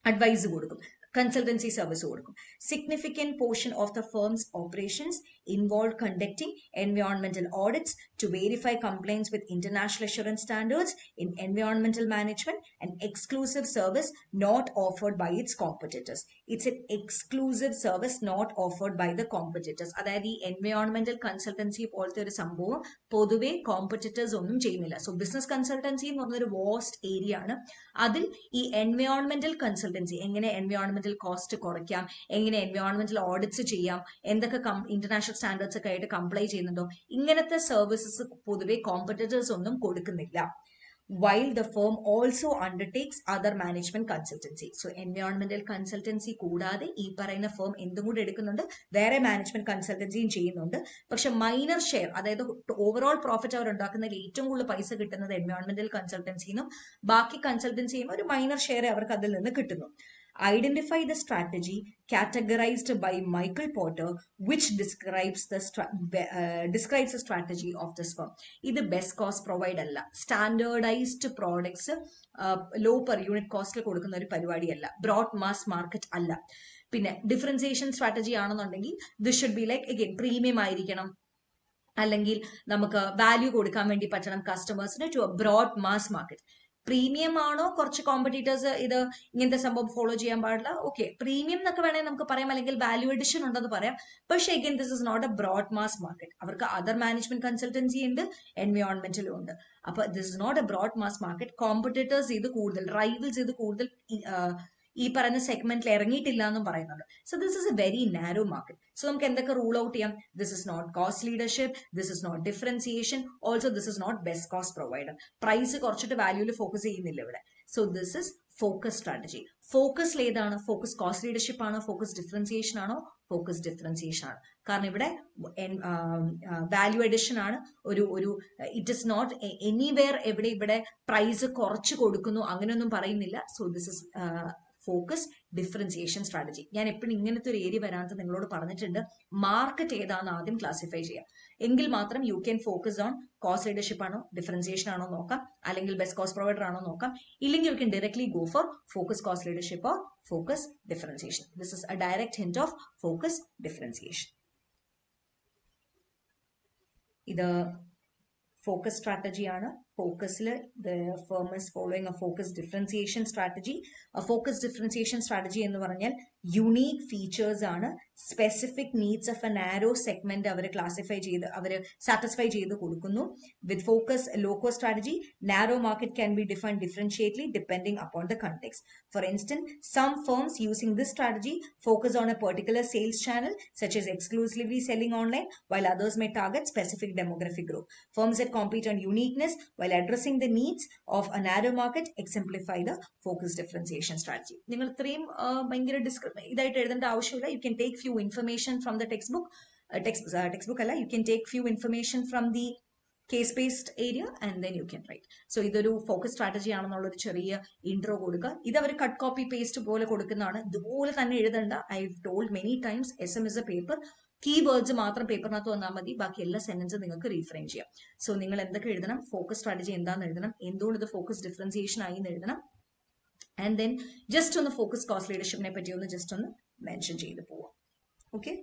Speaker 1: അഡ്വൈസ് കൊടുക്കും, consultancy service കൊടുക്കും. Significant portion of the firm's operations involve conducting environmental audits to verify compliance with international assurance standards in environmental management, an exclusive service not offered by its competitors. It's an exclusive service not offered by the competitors. അതായത് ഈ environmental consultancy പോലത്തെ ഒരു സംഭവം പൊതുവെ competitors ഒന്നും ചെയ്യുന്നില്ല. So business consultancy എന്ന് പറഞ്ഞൊരു വാസ്റ്റ് ഏരിയ ആണ്. അതിൽ ഈ എൻവയോൺമെന്റൽ കൺസൾട്ടൻസി, എങ്ങനെ എൻവയോൺമെന്റൽ കോസ്റ്റ് കുറയ്ക്കാം, എങ്ങനെ എൻവയോൺമെന്റൽ ഓഡിറ്റ്സ് ചെയ്യാം, എന്തൊക്കെ ഇന്റർനാഷണൽ സ്റ്റാൻഡേർഡ്സ് ഒക്കെ ആയിട്ട് കംപ്ലൈ ചെയ്യുന്നുണ്ടോ, ഇങ്ങനത്തെ സർവീസസ് പൊതുവെ കോമ്പറ്റീറ്റേഴ്സ് ഒന്നും കൊടുക്കുന്നില്ല. While the firm also undertakes other management consultancy. So environmental consultancy കൂടാതെ ഈ പറയുന്ന ഫേം എന്തും കൂടി എടുക്കുന്നുണ്ട്, വേറെ മാനേജ്മെന്റ് കൺസൾട്ടൻസിയും ചെയ്യുന്നുണ്ട്. പക്ഷെ മൈനർ ഷെയർ, അതായത് ഓവറോൾ പ്രോഫിറ്റ് അവർ ഉണ്ടാക്കുന്നതിൽ ഏറ്റവും കൂടുതൽ പൈസ കിട്ടുന്നത് എൻവയോൺമെന്റൽ കൺസൾട്ടൻസിന്നും ബാക്കി കൺസൾട്ടൻസിയും ഒരു മൈനർ ഷെയർ അവർക്ക് അതിൽ നിന്ന് കിട്ടുന്നു. Identify the strategy categorized by Michael Porter which describes the strategy of this firm. ഇത് ബെസ്റ്റ് കോസ്റ്റ് പ്രൊവൈഡ് അല്ല, standardised products low per unit കോസ്റ്റിൽ കൊടുക്കുന്ന ഒരു പരിപാടിയല്ല, ബ്രോഡ് മാസ് മാർക്കറ്റ് അല്ല. പിന്നെ ഡിഫറൻസിയേഷൻ സ്ട്രാറ്റജി ആണെന്നുണ്ടെങ്കിൽ this should be like again premium ആയിരിക്കണം, അല്ലെങ്കിൽ നമുക്ക് വാല്യൂ കൊടുക്കാൻ വേണ്ടി പറ്റണം കസ്റ്റമേഴ്സിന് to a broad mass market. Premium ആണോ, കുറച്ച് കോമ്പറ്റീറ്റേഴ്സ് ഇത് ഇങ്ങനത്തെ സംഭവം ഫോളോ ചെയ്യാൻ പാടില്ല, ഓക്കെ പ്രീമിയം എന്നൊക്കെ വേണമെങ്കിൽ നമുക്ക് പറയാം, അല്ലെങ്കിൽ വാല്യൂ എഡിഷൻ ഉണ്ടെന്ന് പറയാം. പക്ഷേ again this is not a broad mass market. അവർക്ക് അതർ മാനേജ്മെന്റ് കൺസൾട്ടൻസി ഉണ്ട്, എൻവയോൺമെന്റലും ഉണ്ട്. അപ്പൊ this is not a broad mass market. Competitors ഇത് കൂടുതൽ, റൈവൽസ് ഇത് കൂടുതൽ ഈ പറയുന്ന സെഗ്മെന്റിൽ ഇറങ്ങിയിട്ടില്ല എന്നും പറയുന്നുണ്ട്. So this is a very narrow market. So നമുക്ക് എന്തൊക്കെ റൂൾ ഔട്ട് ചെയ്യാം? This is not cost leadership, this is not differentiation, also this is not best cost provider. Price കുറച്ചിട്ട് വാല്യൂല് ഫോക്കസ് ചെയ്യുന്നില്ല ഇവിടെ. So this is focus strategy. ഫോക്കസിൽ ഏതാണ്? Focus cost leadership ആണോ, ഫോക്കസ് ഡിഫറൻസിയേഷൻ ആണോ? ഫോക്കസ് ഡിഫറൻസിയേഷൻ ആണ്. കാരണം ഇവിടെ വാല്യൂ എഡിഷൻ ആണ്. ഒരു ഇറ്റ് ഇസ് നോട്ട് എനിവെയർ എവിടെ ഇവിടെ പ്രൈസ് കുറച്ച് കൊടുക്കുന്നു അങ്ങനെയൊന്നും പറയുന്നില്ല. So this is focus differentiation strategy. ഞാൻ എപ്പോഴും ഇങ്ങനത്തെ ഒരു ഏരിയ വരാത്ത നിങ്ങളോട് പറഞ്ഞിട്ടുണ്ട്. മാർക്കറ്റ് ഏതാണെന്ന് ആദ്യം ക്ലാസിഫൈ ചെയ്യാം, എങ്കിൽ മാത്രം you can focus on cost leadership ആണോ ഡിഫറൻസിയേഷൻ ആണോ നോക്കാം, അല്ലെങ്കിൽ ബെസ്റ്റ് കോസ്റ്റ് പ്രൊവൈഡർ ആണോ നോക്കാം. ഇല്ലെങ്കിൽ you can directly go for focus cost leadership or focus differentiation. This is a direct hint of focus differentiation. ഇത് ഫോക്കസ് സ്ട്രാറ്റജി ആണ്. ഫോക്കസിൽ the firm is following a focus differentiation strategy. Focus differentiation strategy എന്ന് പറഞ്ഞാൽ unique features ആണ്, specific needs of a narrow segment അവർ classify ചെയ്ത് അവർ satisfy ചെയ്ത് കൊടുക്കുന്നു. With focus low cost strategy, narrow market can be defined differentiately depending upon the context. For instance, some firms using this strategy focus on a particular sales channel such as exclusively selling online, while others may target specific demographic group. Firms that compete on uniqueness while addressing the needs of a narrow market exemplify the focus differentiation strategy. നിങ്ങൾ ഇത്രയും ഭയങ്കര ഇതായിട്ട് എഴുതേണ്ട ആവശ്യമില്ല. You can take few information from the textbook അല്ല, you can take few information from the case based area and then you can write. So ഇതൊരു focus strategy ആണെന്നുള്ളൊരു ചെറിയ ഇൻട്രോ കൊടുക്കുക. ഇത് അവർ കട്ട് കോപ്പി പേസ്റ്റ് പോലെ കൊടുക്കുന്നതാണ്. ഇതുപോലെ തന്നെ എഴുതണ്ട. I told many times SM is a paper. Keywords മാത്രം പേപ്പറിനകത്ത് വന്നാൽ മതി, ബാക്കി എല്ലാ സെന്റൻസും നിങ്ങൾക്ക് റീഫ്രെയിം ചെയ്യാം. സോ നിങ്ങൾ എന്തൊക്കെ എഴുതണം, ഫോക്കസ് സ്ട്രാറ്റജി എന്താണെന്ന് എഴുതണം, എന്തുകൊണ്ട് ഇത് ഫോക്കസ് ഡിഫറൻസിയേഷൻ ആയി എന്ന് എഴുതണം. ആൻഡ് ദെൻ ജസ്റ്റ് ഒന്ന് ഫോക്കസ് കോസ്റ്റ് ലീഡർഷിപ്പിനെ പറ്റി ഒന്ന് ജസ്റ്റ് ഒന്ന് മെൻഷൻ ചെയ്ത് പോവാം. Okay,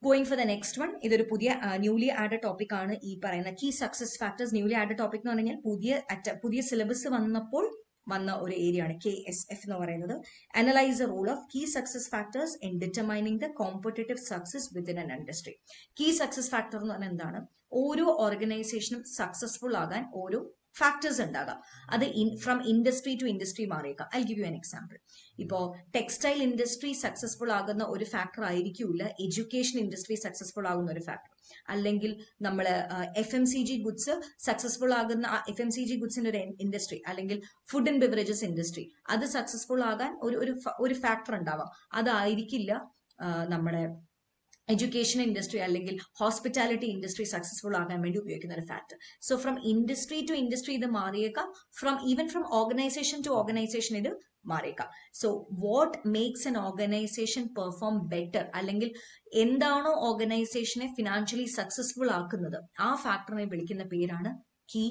Speaker 1: going for the next one. ഇതൊരു പുതിയ ന്യൂലി ആഡഡ് ടോപ്പിക് ആണ്. ഈ പറയുന്ന key success factors newly added topic എന്ന് പറഞ്ഞാൽ പുതിയ സിലബസ് വന്നപ്പോൾ വന്ന ഒരു ഏരിയ ആണ് KSF എന്ന് പറയുന്നത്. Analyse the role of key success factors in determining the competitive success within an industry. Key success factor എന്ന് പറഞ്ഞാൽ എന്താണ്? ഓരോ ഓർഗനൈസേഷനും സക്സസ്ഫുൾ ആകാൻ ഓരോ ഫാക്ടേഴ്സ് ഉണ്ടാകാം. അത് ഫ്രം ഇൻഡസ്ട്രി ടു ഇൻഡസ്ട്രി മാറിയേക്കാം. I give you an example. ഇപ്പോൾ ടെക്സ്റ്റൈൽ ഇൻഡസ്ട്രി സക്സസ്ഫുൾ ആകുന്ന ഒരു ഫാക്ടർ ആയിരിക്കില്ല എഡ്യൂക്കേഷൻ ഇൻഡസ്ട്രി സക്സസ്ഫുൾ ആകുന്ന ഒരു ഫാക്ടർ. അല്ലെങ്കിൽ നമ്മൾ FMCG ഗുഡ്സ് സക്സസ്ഫുൾ ആകുന്ന FMCG ഗുഡ്സിന്റെ ഒരു ഇൻഡസ്ട്രി, അല്ലെങ്കിൽ ഫുഡ് ആൻഡ് ബെവറേജസ് ഇൻഡസ്ട്രി, അത് സക്സസ്ഫുൾ ആകാൻ ഒരു ഫാക്ടർ ഉണ്ടാവാം. അതായിരിക്കില്ല നമ്മുടെ എഡ്യൂക്കേഷൻ ഇൻഡസ്ട്രി അല്ലെങ്കിൽ ഹോസ്പിറ്റാലിറ്റി ഇൻഡസ്ട്രി സക്സസ്ഫുൾ ആകാൻ വേണ്ടി ഉപയോഗിക്കുന്ന ഒരു factor. So from industry to industry ഇത് മാറിയേക്കാം, even from organisation to organisation ഇത് മാറിയേക്കാം. So what makes an organisation perform better, അല്ലെങ്കിൽ എന്താണോ ഓർഗനൈസേഷനെ ഫിനാൻഷ്യലി സക്സസ്ഫുൾ ആക്കുന്നത്, ആ ഫാക്ടറിനെ വിളിക്കുന്ന പേരാണ് കീ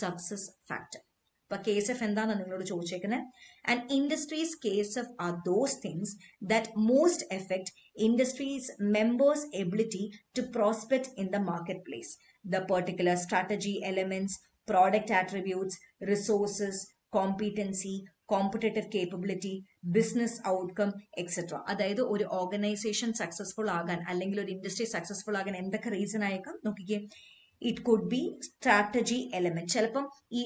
Speaker 1: സക്സസ് ഫാക്ടർ. ഇപ്പൊ KSF എന്താണെന്ന് നിങ്ങളോട് ചോദിച്ചേക്കുന്നത്. And industries KSF are those things that most effect industry's members' ability to prosper in the marketplace. The particular strategy elements, product attributes, resources, competency, competitive capability, business outcome, etc. അതായത് ഒരു organisation successful ആകാൻ അല്ലെങ്കിൽ ഒരു industry successful ആകാൻ എന്തൊക്കെ reason ആയേക്കാം നോക്കിക്കേ. It could be strategy element. ചിലപ്പം ഈ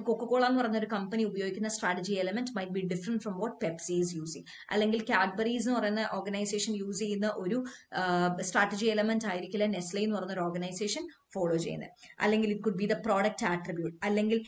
Speaker 1: കൊക്കോകോള എന്ന് പറഞ്ഞ ഒരു കമ്പനി ഉപയോഗിക്കുന്ന strategy element might be different from what Pepsi is using. അല്ലെങ്കിൽ കാഡ്ബറീസ് എന്ന് പറയുന്ന ഓർഗനൈസേഷൻ യൂസ് ചെയ്യുന്ന ഒരു സ്ട്രാറ്റജി എലമെന്റ് ആയിരിക്കില്ല നെസ്ലെ എന്ന് പറയുന്ന ഒരു ഓർഗനൈസേഷൻ ഫോളോ ചെയ്യുന്നത്. അല്ലെങ്കിൽ it could be the product attribute, അല്ലെങ്കിൽ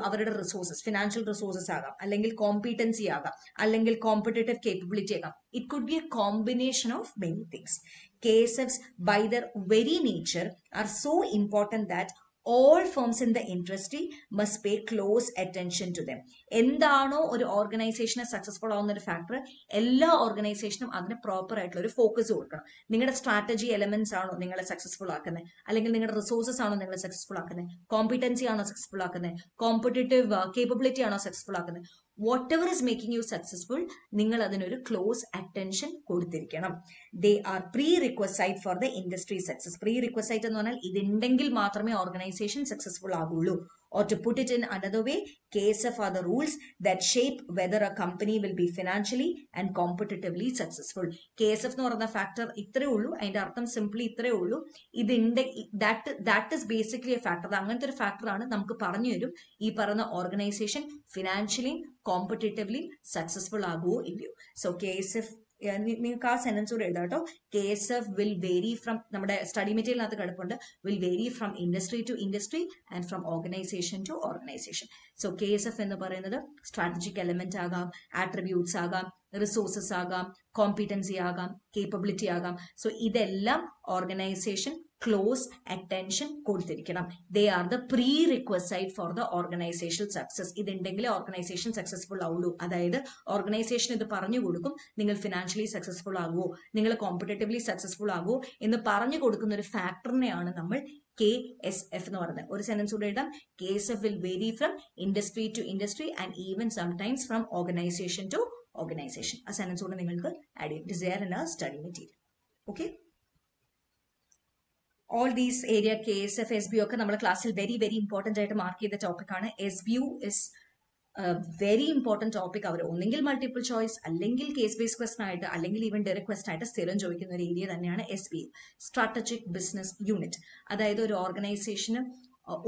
Speaker 1: അവരുടെ റിസോഴ്സസ്, ഫിനാൻഷ്യൽ റിസോഴ്സസ് ആകാം, അല്ലെങ്കിൽ കോമ്പീറ്റൻസി ആകാം, അല്ലെങ്കിൽ കോമ്പറ്റേറ്റീവ് കേപ്പബിലിറ്റി ആകാം. It could be A combination of many things. KSFs by their very nature are so important that all firms in the industry must pay close attention to them. എന്താണോ ഒരു ഓർഗനൈസേഷനെ successful ആവുന്ന ഒരു factor, എല്ലാ ഓർഗനൈസേഷനും അതിന് proper ആയിട്ടുള്ള ഒരു ഫോക്കസ് കൊടുക്കണം. നിങ്ങളുടെ സ്ട്രാറ്റജി എലമെന്റ്സ് ആണോ നിങ്ങളെ സക്സസ്ഫുൾ ആക്കുന്നത്, അല്ലെങ്കിൽ നിങ്ങളുടെ റിസോഴ്സസ് ആണോ നിങ്ങളെ സക്സസ്ഫുൾ ആക്കുന്നത്, കോമ്പിറ്റൻസി ആണോ സക്സസ്ഫുൾ ആക്കുന്നത്, കോമ്പറ്റേറ്റീവ് കേപ്പബിലിറ്റി ആണോ സക്സസ്ഫുൾ ആക്കുന്നത്, whatever is making you successful, നിങ്ങൾ അതിനൊരു ക്ലോസ് അറ്റൻഷൻ കൊടുത്തിരിക്കണം. They are prerequisite for the industry success. Prerequisite എന്ന് പറഞ്ഞാൽ ഇതുണ്ടെങ്കിൽ മാത്രമേ ഓർഗനൈസേഷൻ സക്സസ്ഫുൾ ആകുള്ളൂ. Or to put it in another way, KSF are the rules that shape whether a company will be financially and competitively successful. KSF എന്ന് പറയുന്ന factor ഇത്രയേ ഉള്ളൂ. അതിന്റെ അർത്ഥം സിംപ്ലി ഇത്രയേ ഉള്ളൂ. ഇതിന്റെ that is basically A factor. അങ്ങനത്തെ ഒരു ഫാക്ടറാണ് നമുക്ക് പറഞ്ഞു തരും ഈ പറയുന്ന ഓർഗനൈസേഷൻ ഫിനാൻഷ്യലി കോമ്പറ്റേറ്റീവ്ലി സക്സസ്ഫുൾ ആകുമോ ഇല്ലയോ. സോ KSF നിങ്ങൾക്ക് ആ സെന്റൻസ് കൂടെ എഴുതാം കേട്ടോ. KSF വിൽ വേരി ഫ്രം, നമ്മുടെ സ്റ്റഡി മെറ്റീരിയലിനകത്ത് കിടപ്പുണ്ട്, will vary from industry to industry and from organisation to organisation. So KSF എന്ന് പറയുന്നത് സ്ട്രാറ്റജിക് എലമെന്റ് ആകാം, ആട്രിബ്യൂട്ട്സ് ആകാം, റിസോഴ്സസ് ആകാം, കോമ്പീറ്റൻസി ആകാം, കേപ്പബിലിറ്റി ആകാം. സോ ഇതെല്ലാം ഓർഗനൈസേഷൻ ക്ലോസ് അറ്റൻഷൻ കൊടുത്തിരിക്കണം. They are the prerequisite for the organisational success. ഇതുണ്ടെങ്കിലേ ഓർഗനൈസേഷൻ സക്സസ്ഫുൾ ആവുള്ളൂ. അതായത് ഓർഗനൈസേഷൻ ഇത് പറഞ്ഞു കൊടുക്കും, നിങ്ങൾ ഫിനാൻഷ്യലി സക്സസ്ഫുൾ ആകുമോ, നിങ്ങൾ കോമ്പറ്റേറ്റീവ്ലി സക്സസ്ഫുൾ ആകുമോ എന്ന് പറഞ്ഞു കൊടുക്കുന്ന ഒരു ഫാക്ടറിനെയാണ് നമ്മൾ KSF എന്ന് പറയുന്നത്. ഒരു സെന്റൻസ് കൂടെ ഇടാം. KSF will vary from industry to industry and even sometimes from organization to organization. ആ സെന്റൻസ് കൂടെ നിങ്ങൾക്ക് ആഡ് ചെയ്യും. It is there in our study material. Okay. All these area KSF, SBU ഒക്കെ നമ്മുടെ ക്ലാസ്സിൽ വെരി വെരി ഇമ്പോർട്ടന്റ് ആയിട്ട് mark ചെയ്ത topic ആണ്. SBU is very important topic. അവർ ഒന്നെങ്കിൽ മൾട്ടിപ്പിൾ ചോയ്സ്, അല്ലെങ്കിൽ കേസ് ബേസ് ക്വസ്റ്റൻ ആയിട്ട്, അല്ലെങ്കിൽ ഈവൻ ഡയറക്ട് ക്വസ്റ്റൻ ആയിട്ട് സ്ഥിരം ചോദിക്കുന്ന ഒരു ഏരിയ തന്നെയാണ് SBU, സ്ട്രാറ്റജിക് ബിസിനസ് യൂണിറ്റ്. അതായത് ഒരു ഓർഗനൈസേഷന്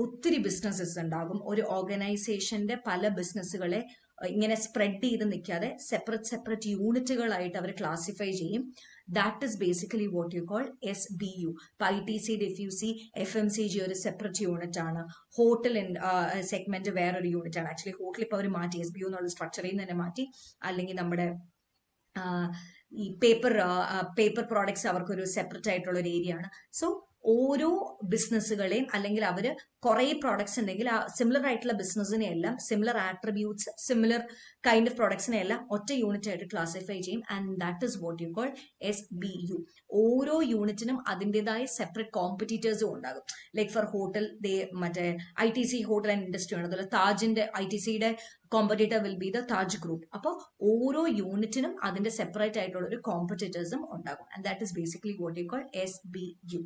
Speaker 1: ഒത്തിരി ബിസിനസ്സസ് ഉണ്ടാകും. ഒരു ഓർഗനൈസേഷന്റെ പല ബിസിനസ്സുകളെ ഇങ്ങനെ സ്പ്രെഡ് ചെയ്ത് നിൽക്കാതെ സെപ്പറേറ്റ് യൂണിറ്റുകളായിട്ട് അവർ ക്ലാസിഫൈ ചെയ്യും. That is basically what you call SBU. ITC, DFUC, FMCG ഒരു സെപ്പറേറ്റ് യൂണിറ്റ് ആണ്. ഹോട്ടൽ സെഗ്മെന്റ് വേറൊരു യൂണിറ്റ് ആണ്. ആക്ച്വലി ഹോട്ടൽ ഇപ്പോൾ അവർ മാറ്റി, SBU എന്നുള്ള സ്ട്രക്ചറിൽ നിന്ന് തന്നെ മാറ്റി. അല്ലെങ്കിൽ നമ്മുടെ ഈ പേപ്പർ പ്രോഡക്ട്സ് അവർക്കൊരു സെപ്പറേറ്റ് ആയിട്ടുള്ള ഒരു ഏരിയ ആണ്. സോ ഓരോ ബിസിനസ്സുകളെയും അല്ലെങ്കിൽ അവർ കുറെ പ്രോഡക്ട്സ് ഉണ്ടെങ്കിൽ ആ സിമിലർ ആയിട്ടുള്ള ബിസിനസ്സിനെ എല്ലാം similar attributes similar kind of പ്രോഡക്ട്സിനെ എല്ലാം ഒറ്റ യൂണിറ്റ് ആയിട്ട് ക്ലാസിഫൈ ചെയ്യും. And that is what you call SBU. ഓരോ യൂണിറ്റിനും അതിൻ്റെതായ സെപ്പറേറ്റ് കോമ്പറ്റീറ്റേഴ്സും ഉണ്ടാകും. ലൈക്ക് ഫോർ ഹോട്ടൽ മറ്റേ ITC ഹോട്ടൽ ആൻഡ് ഇൻഡസ്ട്രി ആണ്. അതുപോലെ താജിന്റെ ITCയുടെ competitor will be the Taj group. അപ്പോൾ ഓരോ യൂണിറ്റിനും അതിന്റെ സെപ്പറേറ്റ് ആയിട്ടുള്ള ഒരു കോമ്പറ്റീറ്റേഴ്സും ഉണ്ടാകും. And that is basically what you call SBU.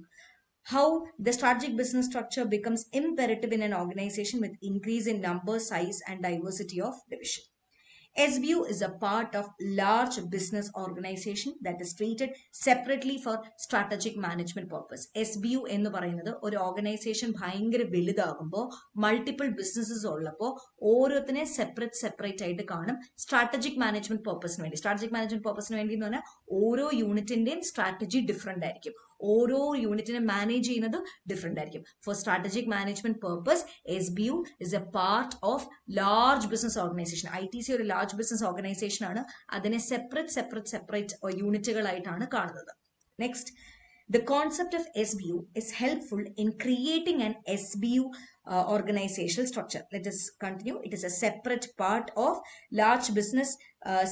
Speaker 1: How the strategic business structure becomes imperative in an organization with increase in number, size, and diversity of division. SBU is a part of large business organization that is treated separately for strategic management purpose. SBU എന്ന് പറയുന്നത് ഒരു organisation ഭയങ്കര വലുതാകുമ്പോൾ multiple businesses ഉള്ളപ്പോൾ ഓരോത്തിനെ separate ആയിട്ട് കാണും strategic management പർപ്പസിന് വേണ്ടി. സ്ട്രാറ്റജിക് മാനേജ്മെന്റ് പർപ്പസിന് വേണ്ടി എന്ന് പറഞ്ഞാൽ ഓരോ യൂണിറ്റിന്റെയും സ്ട്രാറ്റജി ഡിഫറെന്റ് ആയിരിക്കും. ഓരോ യൂണിറ്റിനെ മാനേജ് ചെയ്യുന്നത് ഡിഫറെന്റ് ആയിരിക്കും. For strategic management purpose SBU is a part of large business organisation. ITC ഒരു ലാർജ് ബിസിനസ് ഓർഗനൈസേഷൻ ആണ്. അതിനെ സെപ്പറേറ്റ് യൂണിറ്റുകളായിട്ടാണ് കാണുന്നത്. Next, the concept of SBU is helpful in creating an SBU organizational structure. Let us continue. It is a separate part of large business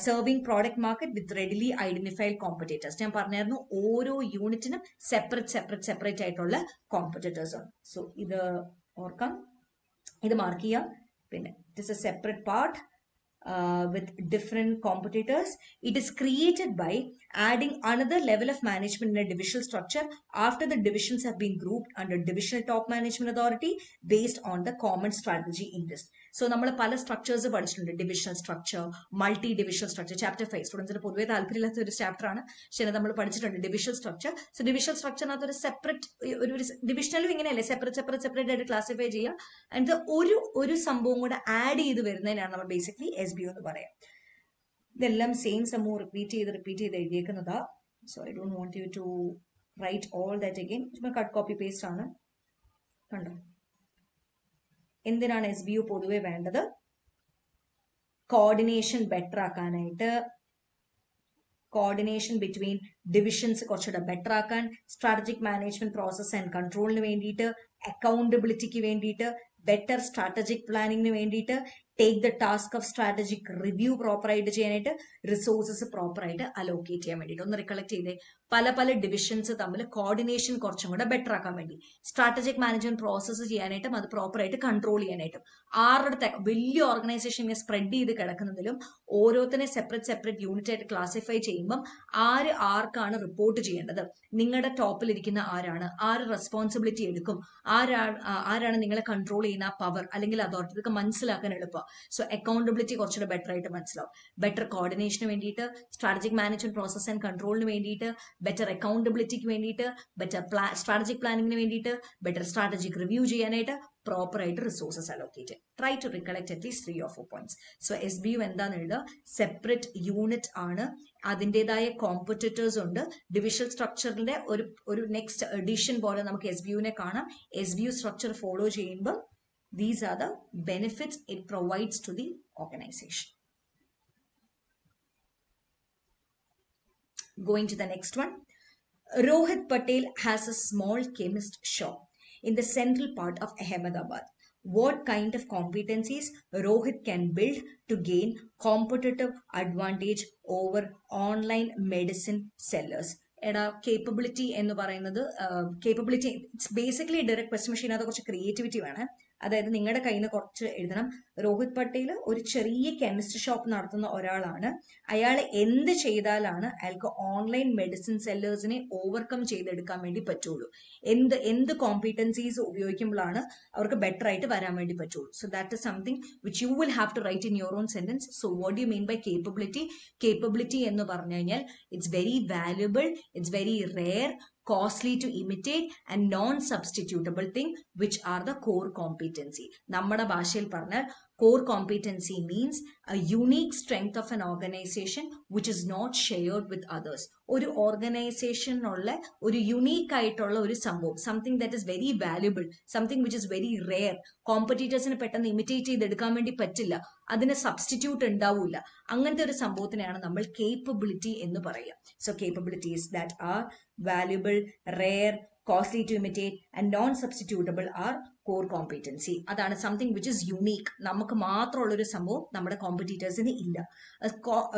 Speaker 1: serving product market with readily identified competitors. ഞാൻ പറഞ്ഞായിരുന്നു ഓരോ യൂണിറ്റിനും separate ആയിട്ടുള്ള competitors ആണ്. So ഇത് ഓർക്കാം, ഇത് mark ചെയ്യാം. പിന്നെ it is a separate part with different competitors. It is created by adding another level of management in a divisional structure after the divisions have been grouped under divisional top management authority based on the common strategy interest. So നമ്മൾ പല structures പഠിച്ചിട്ടുണ്ട്. Divisional structure, multi divisional structure. Chapter 5 സ്റ്റുഡൻസിന് പൊതുവെ താല്പര്യമില്ലാത്ത ഒരു chapter ആണ്, പക്ഷേ നമ്മൾ പഠിച്ചിട്ടുണ്ട് ഡിവിഷണൽ സ്ട്രക്ചർ. സോ ഡിവിഷണൽ സ്ട്രക്ചറിനകത്ത് ഒരു സെപ്പറേറ്റ് ഒരു ഡിവിഷണലും ഇങ്ങനെയല്ലേ സെപ്പറേറ്റ് ആയിട്ട് ക്ലാസിഫൈ ചെയ്യുക. എന്നിട്ട് ഒരു സംഭവം കൂടെ ആഡ് ചെയ്ത് വരുന്നതിനാണ് നമ്മൾ ബേസിക്കലി SBU എന്ന് പറയാം. ഇതെല്ലാം സെയിം സംഭവം റിപ്പീറ്റ് ചെയ്ത് എഴുതിയേക്കുന്നതാ. So I don't want you to write all that again. Cut copy paste ആണ്. കണ്ടോ, എന്തിനാണ് SBU പൊതുവെ വേണ്ടത്? കോർഡിനേഷൻ ബെറ്റർ ആക്കാനായിട്ട്, കോർഡിനേഷൻ ബിറ്റ്വീൻ ഡിവിഷൻസ് കുറച്ചുകൂടെ ബെറ്റർ ആക്കാൻ, സ്ട്രാറ്റജിക് മാനേജ്മെന്റ് പ്രോസസ് ആൻഡ് കൺട്രോളിന് വേണ്ടിയിട്ട്, അക്കൗണ്ടബിലിറ്റിക്ക് വേണ്ടിയിട്ട്, ബെറ്റർ സ്ട്രാറ്റജിക് പ്ലാനിങ്ങിന് വേണ്ടിയിട്ട്, take the task of strategic review പ്രോപ്പറായിട്ട് ചെയ്യാനായിട്ട്, റിസോഴ്സസ് പ്രോപ്പറായിട്ട് അലോക്കേറ്റ് ചെയ്യാൻ വേണ്ടിയിട്ട്. ഒന്ന് റിക്കളക്ട് ചെയ്തേ, പല ഡിവിഷൻസ് തമ്മിൽ കോർഡിനേഷൻ കുറച്ചും കൂടെ ബെറ്റർ ആക്കാൻ വേണ്ടി, സ്ട്രാറ്റജിക് മാനേജ്മെന്റ് പ്രോസസ്സ് ചെയ്യാനായിട്ടും അത് പ്രോപ്പറായിട്ട് കൺട്രോൾ ചെയ്യാനായിട്ടും, ആരുടെ വലിയ ഓർഗനൈസേഷൻ ഇങ്ങനെ സ്പ്രെഡ് ചെയ്ത് കിടക്കുന്നതിലും ഓരോത്തിനെ സെപ്പറേറ്റ് യൂണിറ്റ് ആയിട്ട് ക്ലാസിഫൈ ചെയ്യുമ്പം ആർക്കാണ് റിപ്പോർട്ട് ചെയ്യേണ്ടത്, നിങ്ങളുടെ ടോപ്പിലിരിക്കുന്ന ആര് റെസ്പോൺസിബിലിറ്റി എടുക്കും, ആരാണ് നിങ്ങളെ കൺട്രോൾ ചെയ്യുന്ന ആ പവർ അല്ലെങ്കിൽ അതോറിറ്റി, ഇതൊക്കെ മനസ്സിലാക്കാൻ എളുപ്പമാണ്. സോ അക്കൗണ്ടബിലിറ്റി കുറച്ചുകൂടെ ബെറ്റർ ആയിട്ട് മനസ്സിലാവും. ബെറ്റർ കോർഡിനേഷന് വേണ്ടിയിട്ട്, സ്ട്രാറ്റജിക് മാനേജ്മെന്റ് പ്രോസസ് ആൻഡ് കൺട്രോളിന് വേണ്ടിയിട്ട്, ബെറ്റർ അക്കൗണ്ടബിലിറ്റിക്ക് വേണ്ടിയിട്ട്, ബെറ്റർ സ്ട്രാറ്റജിക് പ്ലാനിങ്ങിന് വേണ്ടിയിട്ട്, ബെറ്റർ സ്ട്രാറ്റജിക് റിവ്യൂ ചെയ്യാനായിട്ട് പ്രോപ്പറായിട്ട് resources allocate. Try to recollect at least 3 or 4 points. So SBU എന്താണെന്ന് എഴുതുക, സെപ്പറേറ്റ് യൂണിറ്റ് ആണ്, അതിൻ്റെതായ കോമ്പറ്റീറ്റേഴ്സ് ഉണ്ട്. ഡിവിഷണൽ സ്ട്രക്ചറിന്റെ ഒരു നെക്സ്റ്റ് എഡിഷൻ പോലെ നമുക്ക് SBUവിനെ കാണാം. SBU സ്ട്രക്ചർ ഫോളോ ചെയ്യുമ്പോൾ these are the benefits it provides to the organization. Going to the next one. Rohit Patel has a small chemist shop in the central part of Ahmedabad. What kind of competencies Rohit can build to gain competitive advantage over online medicine sellers? Capability എന്ന് പറയുന്നത് capability it's basically direct question machine. അത് കുറച്ച് creativity വേണം. അതായത് നിങ്ങളുടെ കയ്യിൽ നിന്ന് കുറച്ച് എഴുതണം. രോഹിത് പട്ടേൽ ഒരു ചെറിയ കെമിസ്ട്രി ഷോപ്പ് നടത്തുന്ന ഒരാളാണ്. അയാൾ എന്ത് ചെയ്താലാണ് അയാൾക്ക് ഓൺലൈൻ മെഡിസിൻ സെല്ലേഴ്സിനെ ഓവർകം ചെയ്തെടുക്കാൻ വേണ്ടി പറ്റുള്ളൂ, എന്ത് കോമ്പീറ്റൻസീസ് ഉപയോഗിക്കുമ്പോഴാണ് അവർക്ക് ബെറ്റർ ആയിട്ട് വരാൻ വേണ്ടി പറ്റുള്ളൂ. So that is something which you will have to write in your own sentence. So what you mean by capability? Capability എന്ന് പറഞ്ഞു കഴിഞ്ഞാൽ it's very valuable, it's very rare, costly to imitate and non-substitutable thing which are the core competency. നമ്മുടെ ഭാഷയിൽ പറഞ്ഞാൽ core competency means a unique strength of an organization which is not shared with others. ഒരു ഓർഗനൈസേഷനുള്ള ഒരു unique ആയിട്ടുള്ള ഒരു സംഭവം, something that is very valuable, something which is very rare, കോമ്പറ്റീറ്റേഴ്സിന് പെട്ടെന്ന് ഇമിറ്റേറ്റ് ചെയ്തെടുക്കാൻ വേണ്ടി പറ്റില്ല, അതിന് സബ്സ്റ്റിറ്റ്യൂട്ട് ഉണ്ടാവില്ല, അങ്ങനത്തെ ഒരു സംഭവത്തിനെയാണ് നമ്മൾ കേപ്പബിലിറ്റി എന്ന് പറയുക. So capabilities that are valuable, rare, costly to imitate, and non-substitutable are core competency. അതാണ് സംതിങ് വിച്ച് ഇസ് യുണീക്ക്. നമുക്ക് മാത്രമുള്ളൊരു സംഭവം നമ്മുടെ കോമ്പറ്റീറ്റേഴ്സിന് ഇല്ല.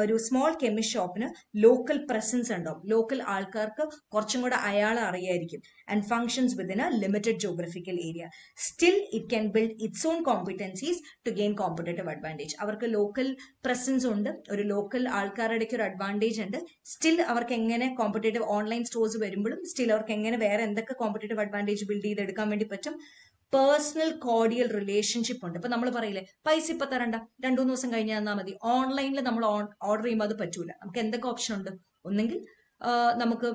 Speaker 1: ഒരു സ്മോൾ കെമിസ്റ്റ് ഷോപ്പിന് ലോക്കൽ പ്രസൻസ് ഉണ്ടാവും, ലോക്കൽ ആൾക്കാർക്ക് കുറച്ചും കൂടെ അയാളെ അറിയായിരിക്കും, and functions within a limited geographical area. Still it can build its own competencies to gain competitive advantage. അവർക്ക് ലോക്കൽ പ്രസൻസ് ഉണ്ട്, ഒരു ലോക്കൽ ആൾക്കാരുടെ ഒരു അഡ്വാൻറ്റേജ് ഉണ്ട്. സ്റ്റിൽ അവർക്ക് എങ്ങനെ കോമ്പറ്റേറ്റീവ് ഓൺലൈൻ സ്റ്റോഴ്സ് വരുമ്പോഴും സ്റ്റിൽ അവർക്ക് എങ്ങനെ വേറെ എന്തൊക്കെ കോമ്പറ്റേറ്റീവ് അഡ്വാൻറ്റേജ് ബിൽഡ് ചെയ്തെടുക്കാൻ വേണ്ടി പറ്റും? പേഴ്സണൽ കോഡിയൽ റിലേഷൻഷിപ്പ് ഉണ്ട്. ഇപ്പൊ നമ്മൾ പറയില്ലേ, പൈസ ഇപ്പൊ തരണ്ട, 2-3 ദിവസം കഴിഞ്ഞാൽ തന്നാൽ മതി. ഓൺലൈനിൽ നമ്മൾ ഓർഡർ ചെയ്യുമ്പോൾ അത് പറ്റൂല. നമുക്ക് എന്തൊക്കെ ഓപ്ഷൻ ഉണ്ട്? ഒന്നെങ്കിൽ നമുക്ക്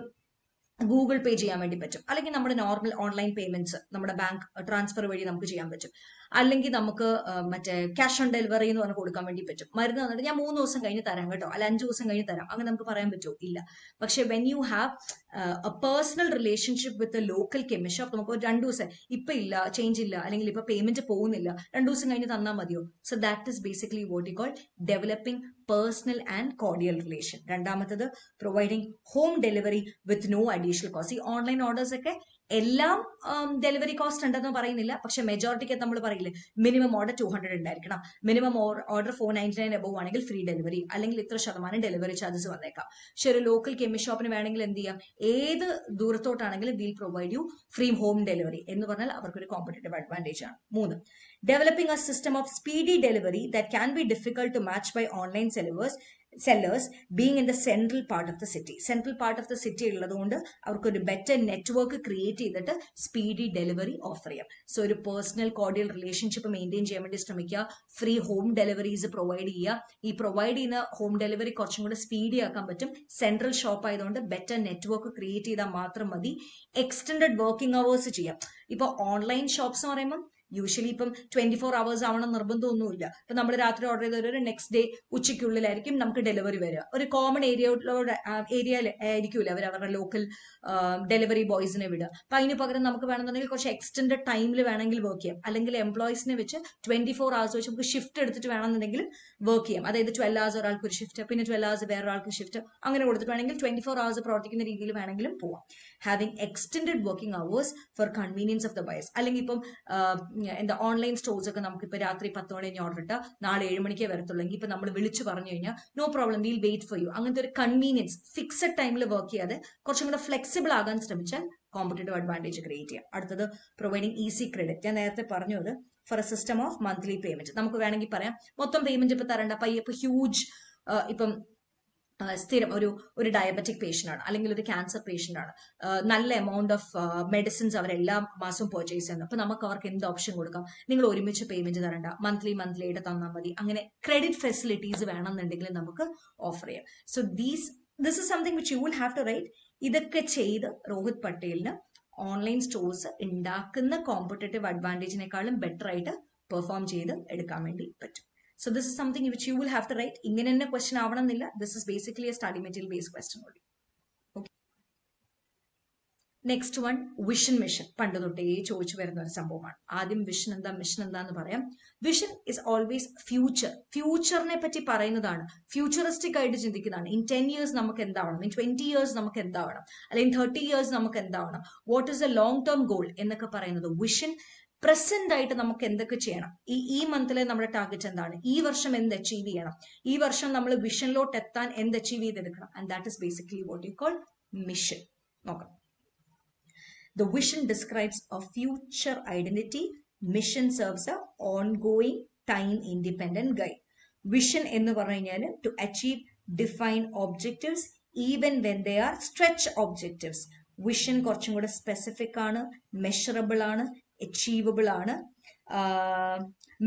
Speaker 1: ഗൂഗിൾ പേ ചെയ്യാൻ വേണ്ടി പറ്റും, അല്ലെങ്കിൽ നമ്മുടെ നോർമൽ ഓൺലൈൻ പേയ്മെന്റ്സ് നമ്മുടെ ബാങ്ക് ട്രാൻസ്ഫർ വഴി നമുക്ക് ചെയ്യാൻ പറ്റും, അല്ലെങ്കിൽ നമുക്ക് മറ്റേ ക്യാഷ് ഓൺ ഡെലിവറി എന്ന് പറഞ്ഞ് കൊടുക്കാൻ വേണ്ടി പറ്റും. മരുന്ന് തന്നിട്ട് ഞാൻ 3 ദിവസം കഴിഞ്ഞ് തരാം കേട്ടോ, അല്ല 5 ദിവസം കഴിഞ്ഞ് തരാം, അങ്ങനെ നമുക്ക് പറയാൻ പറ്റുമോ? ഇല്ല. പക്ഷെ when you have A personal relationship with a local chemist shop, നമുക്ക് 2 ദിവസം ഇപ്പൊ ഇല്ല, ചേഞ്ച് ഇല്ല, അല്ലെങ്കിൽ ഇപ്പൊ പേയ്മെന്റ് പോകുന്നില്ല, 2 ദിവസം കഴിഞ്ഞ് തന്നാൽ മതിയോ? So that is basically what you call developing personal and cordial relation. രണ്ടാമത്തത് providing home delivery with no additional cost. ഈ ഓൺലൈൻ ഓർഡേഴ്സ് ഒക്കെ എല്ലാം ഡെലിവറി കോസ്റ്റ് ഉണ്ടെന്ന് പറയുന്നില്ല, പക്ഷെ മെജോറിറ്റിക്ക് നമ്മൾ പറയില്ലേ, മിനിമം ഓർഡർ 200 ഉണ്ടായിരിക്കണം, മിനിമം ഓർഡർ 499 എബവ് ആണെങ്കിൽ ഫ്രീ ഡെലിവറി, അല്ലെങ്കിൽ ഇത്ര ശതമാനം ഡെലിവറി ചാർജസ് വന്നേക്കാം. പക്ഷെ ഒരു ലോക്കൽ കെമിസ്റ്റ് ഷോപ്പിന് വേണമെങ്കിൽ എന്ത് ചെയ്യാം, ഏത് ദൂരത്തോട്ടാണെങ്കിലും will provide you free home delivery എന്ന് പറഞ്ഞാൽ അവർക്കൊരു കോമ്പറ്റേറ്റീവ് അഡ്വാൻറ്റേജ് ആണ്. 3, developing a system of speedy delivery that can be difficult to match by online sellers being in the central part of the city. Central part of the city ഉള്ളതുകൊണ്ട് അവർക്കൊരു better network create ചെയ്തിട്ട് speedy delivery offer ചെയ്യാം. So ഒരു personal cordial relationship maintain ചെയ്യാൻ വേണ്ടി ശ്രമിക്കുക. Free home deliveries provide ചെയ്യുക. ഈ പ്രൊവൈഡ് ചെയ്യുന്ന ഹോം ഡെലിവറി കുറച്ചും കൂടെ സ്പീഡി ആക്കാൻ പറ്റും. സെൻട്രൽ ഷോപ്പ് ആയതുകൊണ്ട് ബെറ്റർ നെറ്റ്വർക്ക് ക്രിയേറ്റ് ചെയ്താൽ മാത്രം മതി. എക്സ്റ്റൻഡഡ് വർക്കിംഗ് അവേഴ്സ് ചെയ്യാം. ഇപ്പൊ ഓൺലൈൻ ഷോപ്സ് എന്ന് പറയുമ്പോൾ യൂഷ്വലി ഇപ്പം 24 hours ആവണം നിർബന്ധമൊന്നുമില്ല. ഇപ്പൊ നമ്മൾ രാത്രി ഓർഡർ ചെയ്ത ഒരു നെക്സ്റ്റ് ഡേ ഉച്ചയ്ക്കുള്ളിലായിരിക്കും നമുക്ക് ഡെലിവറി വരിക. ഒരു കോമൺ ഏരിയയിൽ ആയിരിക്കൂല അവർ അവരുടെ ലോക്കൽ ഡെലിവറി ബോയ്സിനെ വിടുക. അപ്പൊ അതിന് പകരം നമുക്ക് വേണമെന്നുണ്ടെങ്കിൽ കുറച്ച് എക്സ്റ്റൻഡഡ് ടൈമിൽ വേണമെങ്കിൽ വർക്ക് ചെയ്യാം, അല്ലെങ്കിൽ എംപ്ലോയീസിനെ വെച്ച് 24 hours വെച്ച് നമുക്ക് ഷിഫ്റ്റ് എടുത്തിട്ട് വേണമെന്നുണ്ടെങ്കിൽ വർക്ക് ചെയ്യാം. അതായത് 12 hours ഒരാൾക്ക് ഒരു ഷിഫ്റ്റ്, പിന്നെ 12 hours വേറെ ഒരാൾക്ക് ഷിഫ്റ്റ്, അങ്ങനെ കൊടുത്തിട്ട് വേണമെങ്കിൽ 24 hours പ്രവർത്തിക്കുന്ന രീതിയിൽ വേണമെങ്കിലും പോവാം. Having extended working hours for convenience of the buyers. അല്ലെങ്കിൽ ഇപ്പം എന്താ ഓൺലൈൻ സ്റ്റോഴ്സ് ഒക്കെ നമുക്കിപ്പോൾ രാത്രി 10 മണി കഴിഞ്ഞ് ഓർഡർ ഇട്ടാൽ നാളെ 7 മണിക്കേ വരത്തുള്ളെങ്കിൽ ഇപ്പൊ നമ്മൾ വിളിച്ചു പറഞ്ഞു കഴിഞ്ഞാൽ no problem, we'll wait for you. അങ്ങനത്തെ ഒരു കൺവീനിയൻസ്, ഫിക്സഡ് ടൈമിൽ വർക്ക് ചെയ്യാതെ കുറച്ചും കൂടെ ഫ്ലെക്സിബിൾ ആകാൻ ശ്രമിച്ചാൽ കോമ്പറ്റേറ്റീവ് അഡ്വാൻറ്റേജ് ക്രിയേറ്റ് ചെയ്യാം. അടുത്തത് പ്രൊവൈഡിങ് ഈസി ക്രെഡിറ്റ്. ഞാൻ നേരത്തെ പറഞ്ഞത് for a system of monthly payment. നമുക്ക് വേണമെങ്കിൽ പറയാം മൊത്തം പേയ്മെന്റ് ഇപ്പൊ തരണ്ട, ഇപ്പൊ ഹ്യൂജ് ഇപ്പം സ്ഥിരം ഒരു ഡയബറ്റിക് പേഷ്യൻ്റ് ആണ്, അല്ലെങ്കിൽ ഒരു ക്യാൻസർ പേഷ്യൻ്റ് ആണ്, നല്ല എമൗണ്ട് ഓഫ് മെഡിസിൻസ് അവർ എല്ലാ മാസവും പർച്ചേസ് ചെയ്യുന്നു. അപ്പൊ നമുക്ക് അവർക്ക് എന്ത് ഓപ്ഷൻ കൊടുക്കാം? നിങ്ങൾ ഒരുമിച്ച് പേയ്മെന്റ് തരണ്ട, മന്ത്ലി ആയിട്ട് തന്നാൽ മതി. അങ്ങനെ ക്രെഡിറ്റ് ഫെസിലിറ്റീസ് വേണമെന്നുണ്ടെങ്കിൽ നമുക്ക് ഓഫർ ചെയ്യാം. So this is something which you will have to write. ഇതൊക്കെ ചെയ്ത് രോഹിത് പട്ടേലിന് ഓൺലൈൻ സ്റ്റോഴ്സ് ഉണ്ടാക്കുന്ന കോമ്പറ്റേറ്റീവ് അഡ്വാൻറ്റേജിനേക്കാളും ബെറ്റർ ആയിട്ട് പെർഫോം ചെയ്ത് എടുക്കാൻ വേണ്ടി പറ്റും. So this is something which you will have to write. ഇങ്ങനെ തന്നെ ക്വസ്റ്റ്യൻ ആവണമെന്നില്ല. This is basically a study material based question only. Okay. Next one, vision mission. പണ്ട് തൊട്ടേ ചോദിച്ചു വരുന്ന ഒരു സംഭവമാണ്. ആദ്യം വിഷൻ എന്താ, മിഷൻ എന്താന്ന് പറയാം. Vision is always future. ഫ്യൂച്ചറിനെ പറ്റി പറയുന്നതാണ്, ഫ്യൂച്ചറിസ്റ്റിക് ആയിട്ട് ചിന്തിക്കുന്നതാണ്. ഇൻ 10 years നമുക്ക് എന്താവണം, ഇൻ 20 years നമുക്ക് എന്താവണം, അല്ലെങ്കിൽ 30 years നമുക്ക് എന്താവണം, what is a long term goal എന്നൊക്കെ പറയുന്നത് വിഷൻ. പ്രസന്റ് ആയിട്ട് നമുക്ക് എന്തൊക്കെ ചെയ്യണം, ഈ മന്തിലെ നമ്മുടെ ടാർഗറ്റ് എന്താണ്, ഈ വർഷം എന്ത് അച്ചീവ് ചെയ്യണം, ഈ വർഷം നമ്മൾ വിഷനിലോട്ട് എത്താൻ എന്ത് അച്ചീവ് ചെയ്തെടുക്കണം, and that is basically what you call mission. നോക്കാം. The vision describes a future identity. Mission serves a ongoing time independent guide. Vision എന്ന് പറഞ്ഞു കഴിഞ്ഞാൽ to achieve defined objectives even when they are stretch objectives. Vision കുറച്ചും കൂടെ specific ആണ്, measurable ആണ്, achievable ആണ്.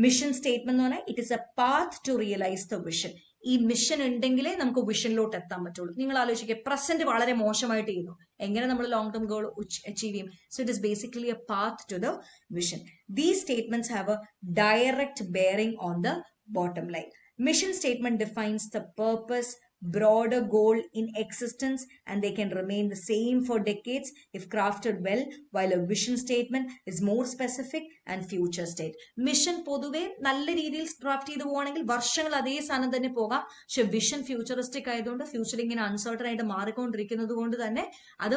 Speaker 1: Mission statement എന്ന് പറഞ്ഞാൽ it is a path to realise the vision. ഈ മിഷൻ ഉണ്ടെങ്കിലേ നമുക്ക് വിഷനിലോട്ട് എത്താൻ പറ്റുള്ളൂ. നിങ്ങൾ ആലോചിക്കുക, പ്രസന്റ് വളരെ മോശമായിട്ട് ചെയ്യുന്നു, എങ്ങനെ നമ്മൾ ലോങ് ടേം ഗോൾ അച്ചീവ് ചെയ്യും? So it is basically a path to the vision. These statements have a direct bearing on the bottom line. Mission statement defines the purpose, broader goal in existence and they can remain the same for decades if crafted well, while a vision statement is more specific and future state. Mission പൊതുവെ നല്ല രീതിയിൽ craft ചെയ്ത് പോവുകയാണെങ്കിൽ വർഷങ്ങൾ അതേ സ്ഥാനം തന്നെ പോകാം. പക്ഷെ വിഷൻ ഫ്യൂച്ചറിസ്റ്റിക് ആയതുകൊണ്ട് ഫ്യൂച്ചർ ഇങ്ങനെ അൺസർട്ടൺ ആയിട്ട് മാറിക്കൊണ്ടിരിക്കുന്നത് കൊണ്ട് തന്നെ അത്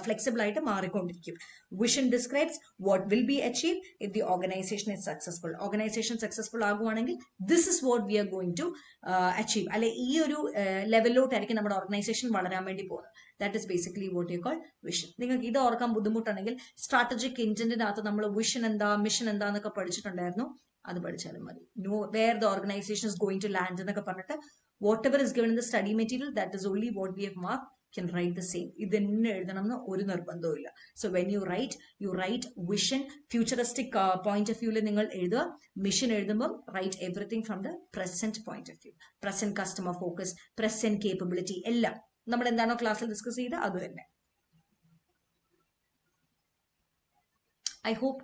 Speaker 1: ഫ്ലെക്സിബിൾ ആയിട്ട് മാറിക്കൊണ്ടിരിക്കും. Vision describes what will be achieve if the organisation is successful. Organisation successful ആകുവാണെങ്കിൽ this is what we are going to achieve, അല്ലെ ഈ ഒരു ലെവലിലോട്ടായിരിക്കും നമ്മുടെ ഓർഗനൈസേഷൻ വളരാൻ വേണ്ടി പോകുന്നത്. That is basically what you call vision. നിങ്ങൾക്ക് ഇത് ഓർക്കാൻ ബുദ്ധിമുട്ടുണ്ടെങ്കിൽ സ്ട്രാറ്റജിക് ഇന്റന്റിനകത്ത് നമ്മൾ വിഷൻ എന്താ മിഷൻ എന്താന്നൊക്കെ പഠിച്ചിട്ടുണ്ടായിരുന്നു, അത് പഠിച്ചാലും മതി. Know where the organisation is going to land എന്നൊക്കെ പറഞ്ഞിട്ട് whatever is given in the study material that is only what we have mark can write the same. ഇത് തന്നെ എഴുതണം എന്ന് ഒരു നിർബന്ധവും ഇല്ല. So when you write vision futuristic point of വ്യൂവിൽ നിങ്ങൾ എഴുതുക. മിഷൻ എഴുതുമ്പോൾ write everything from the present point of view. Present customer focus, present capability, എല്ലാം നമ്മൾ എന്താണോ ക്ലാസ്സിൽ ഡിസ്കസ് ചെയ്ത് അത് തന്നെ. ഐ ഹോപ്പ്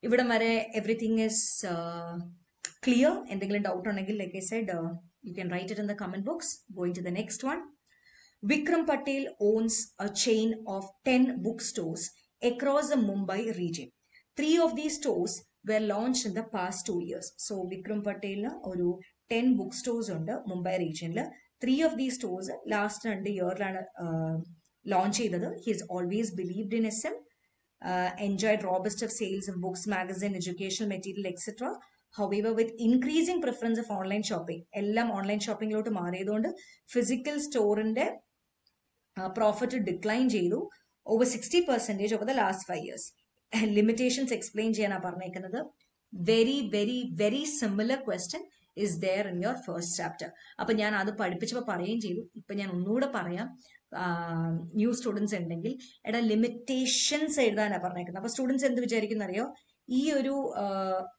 Speaker 1: ഇവിടം വരെ എവറിത്തിങ് ഇസ് ക്ലിയർ. എന്തെങ്കിലും ഡൗട്ട് ഉണ്ടെങ്കിൽ like I said you can write it in the comment box. Going to the next one. Vikram Patel owns a chain of 10 bookstores across the Mumbai region. 3 of these stores were launched in the past 2 years. So Vikram Patel oru 10 bookstores undu Mumbai region la. 3 of these stores last 2 year lana launch cheythathu. He has always believed in SM, enjoyed robust of sales of books, magazine, educational material, etc. However, with increasing preference of online shopping, എല്ലാം online ഷോപ്പിംഗിലോട്ട് മാറിയതുകൊണ്ട് physical സ്റ്റോറിന്റെ profit decline ചെയ്തു over 60% over the last 5 years. Limitations explain ചെയ്യാനാണ് പറഞ്ഞേക്കുന്നത്. Very very very similar question is there in your first chapter. അപ്പൊ ഞാൻ അത് പഠിപ്പിച്ചപ്പോൾ പറയുകയും ചെയ്തു. ഇപ്പൊ ഞാൻ ഒന്നുകൂടെ പറയാം. ന്യൂ സ്റ്റുഡൻസ് ഉണ്ടെങ്കിൽ എടാ ലിമിറ്റേഷൻസ് എഴുതാനാണ് പറഞ്ഞേക്കുന്നത്. അപ്പൊ സ്റ്റുഡൻസ് എന്ത് വിചാരിക്കുന്ന അറിയോ, ഈ ഒരു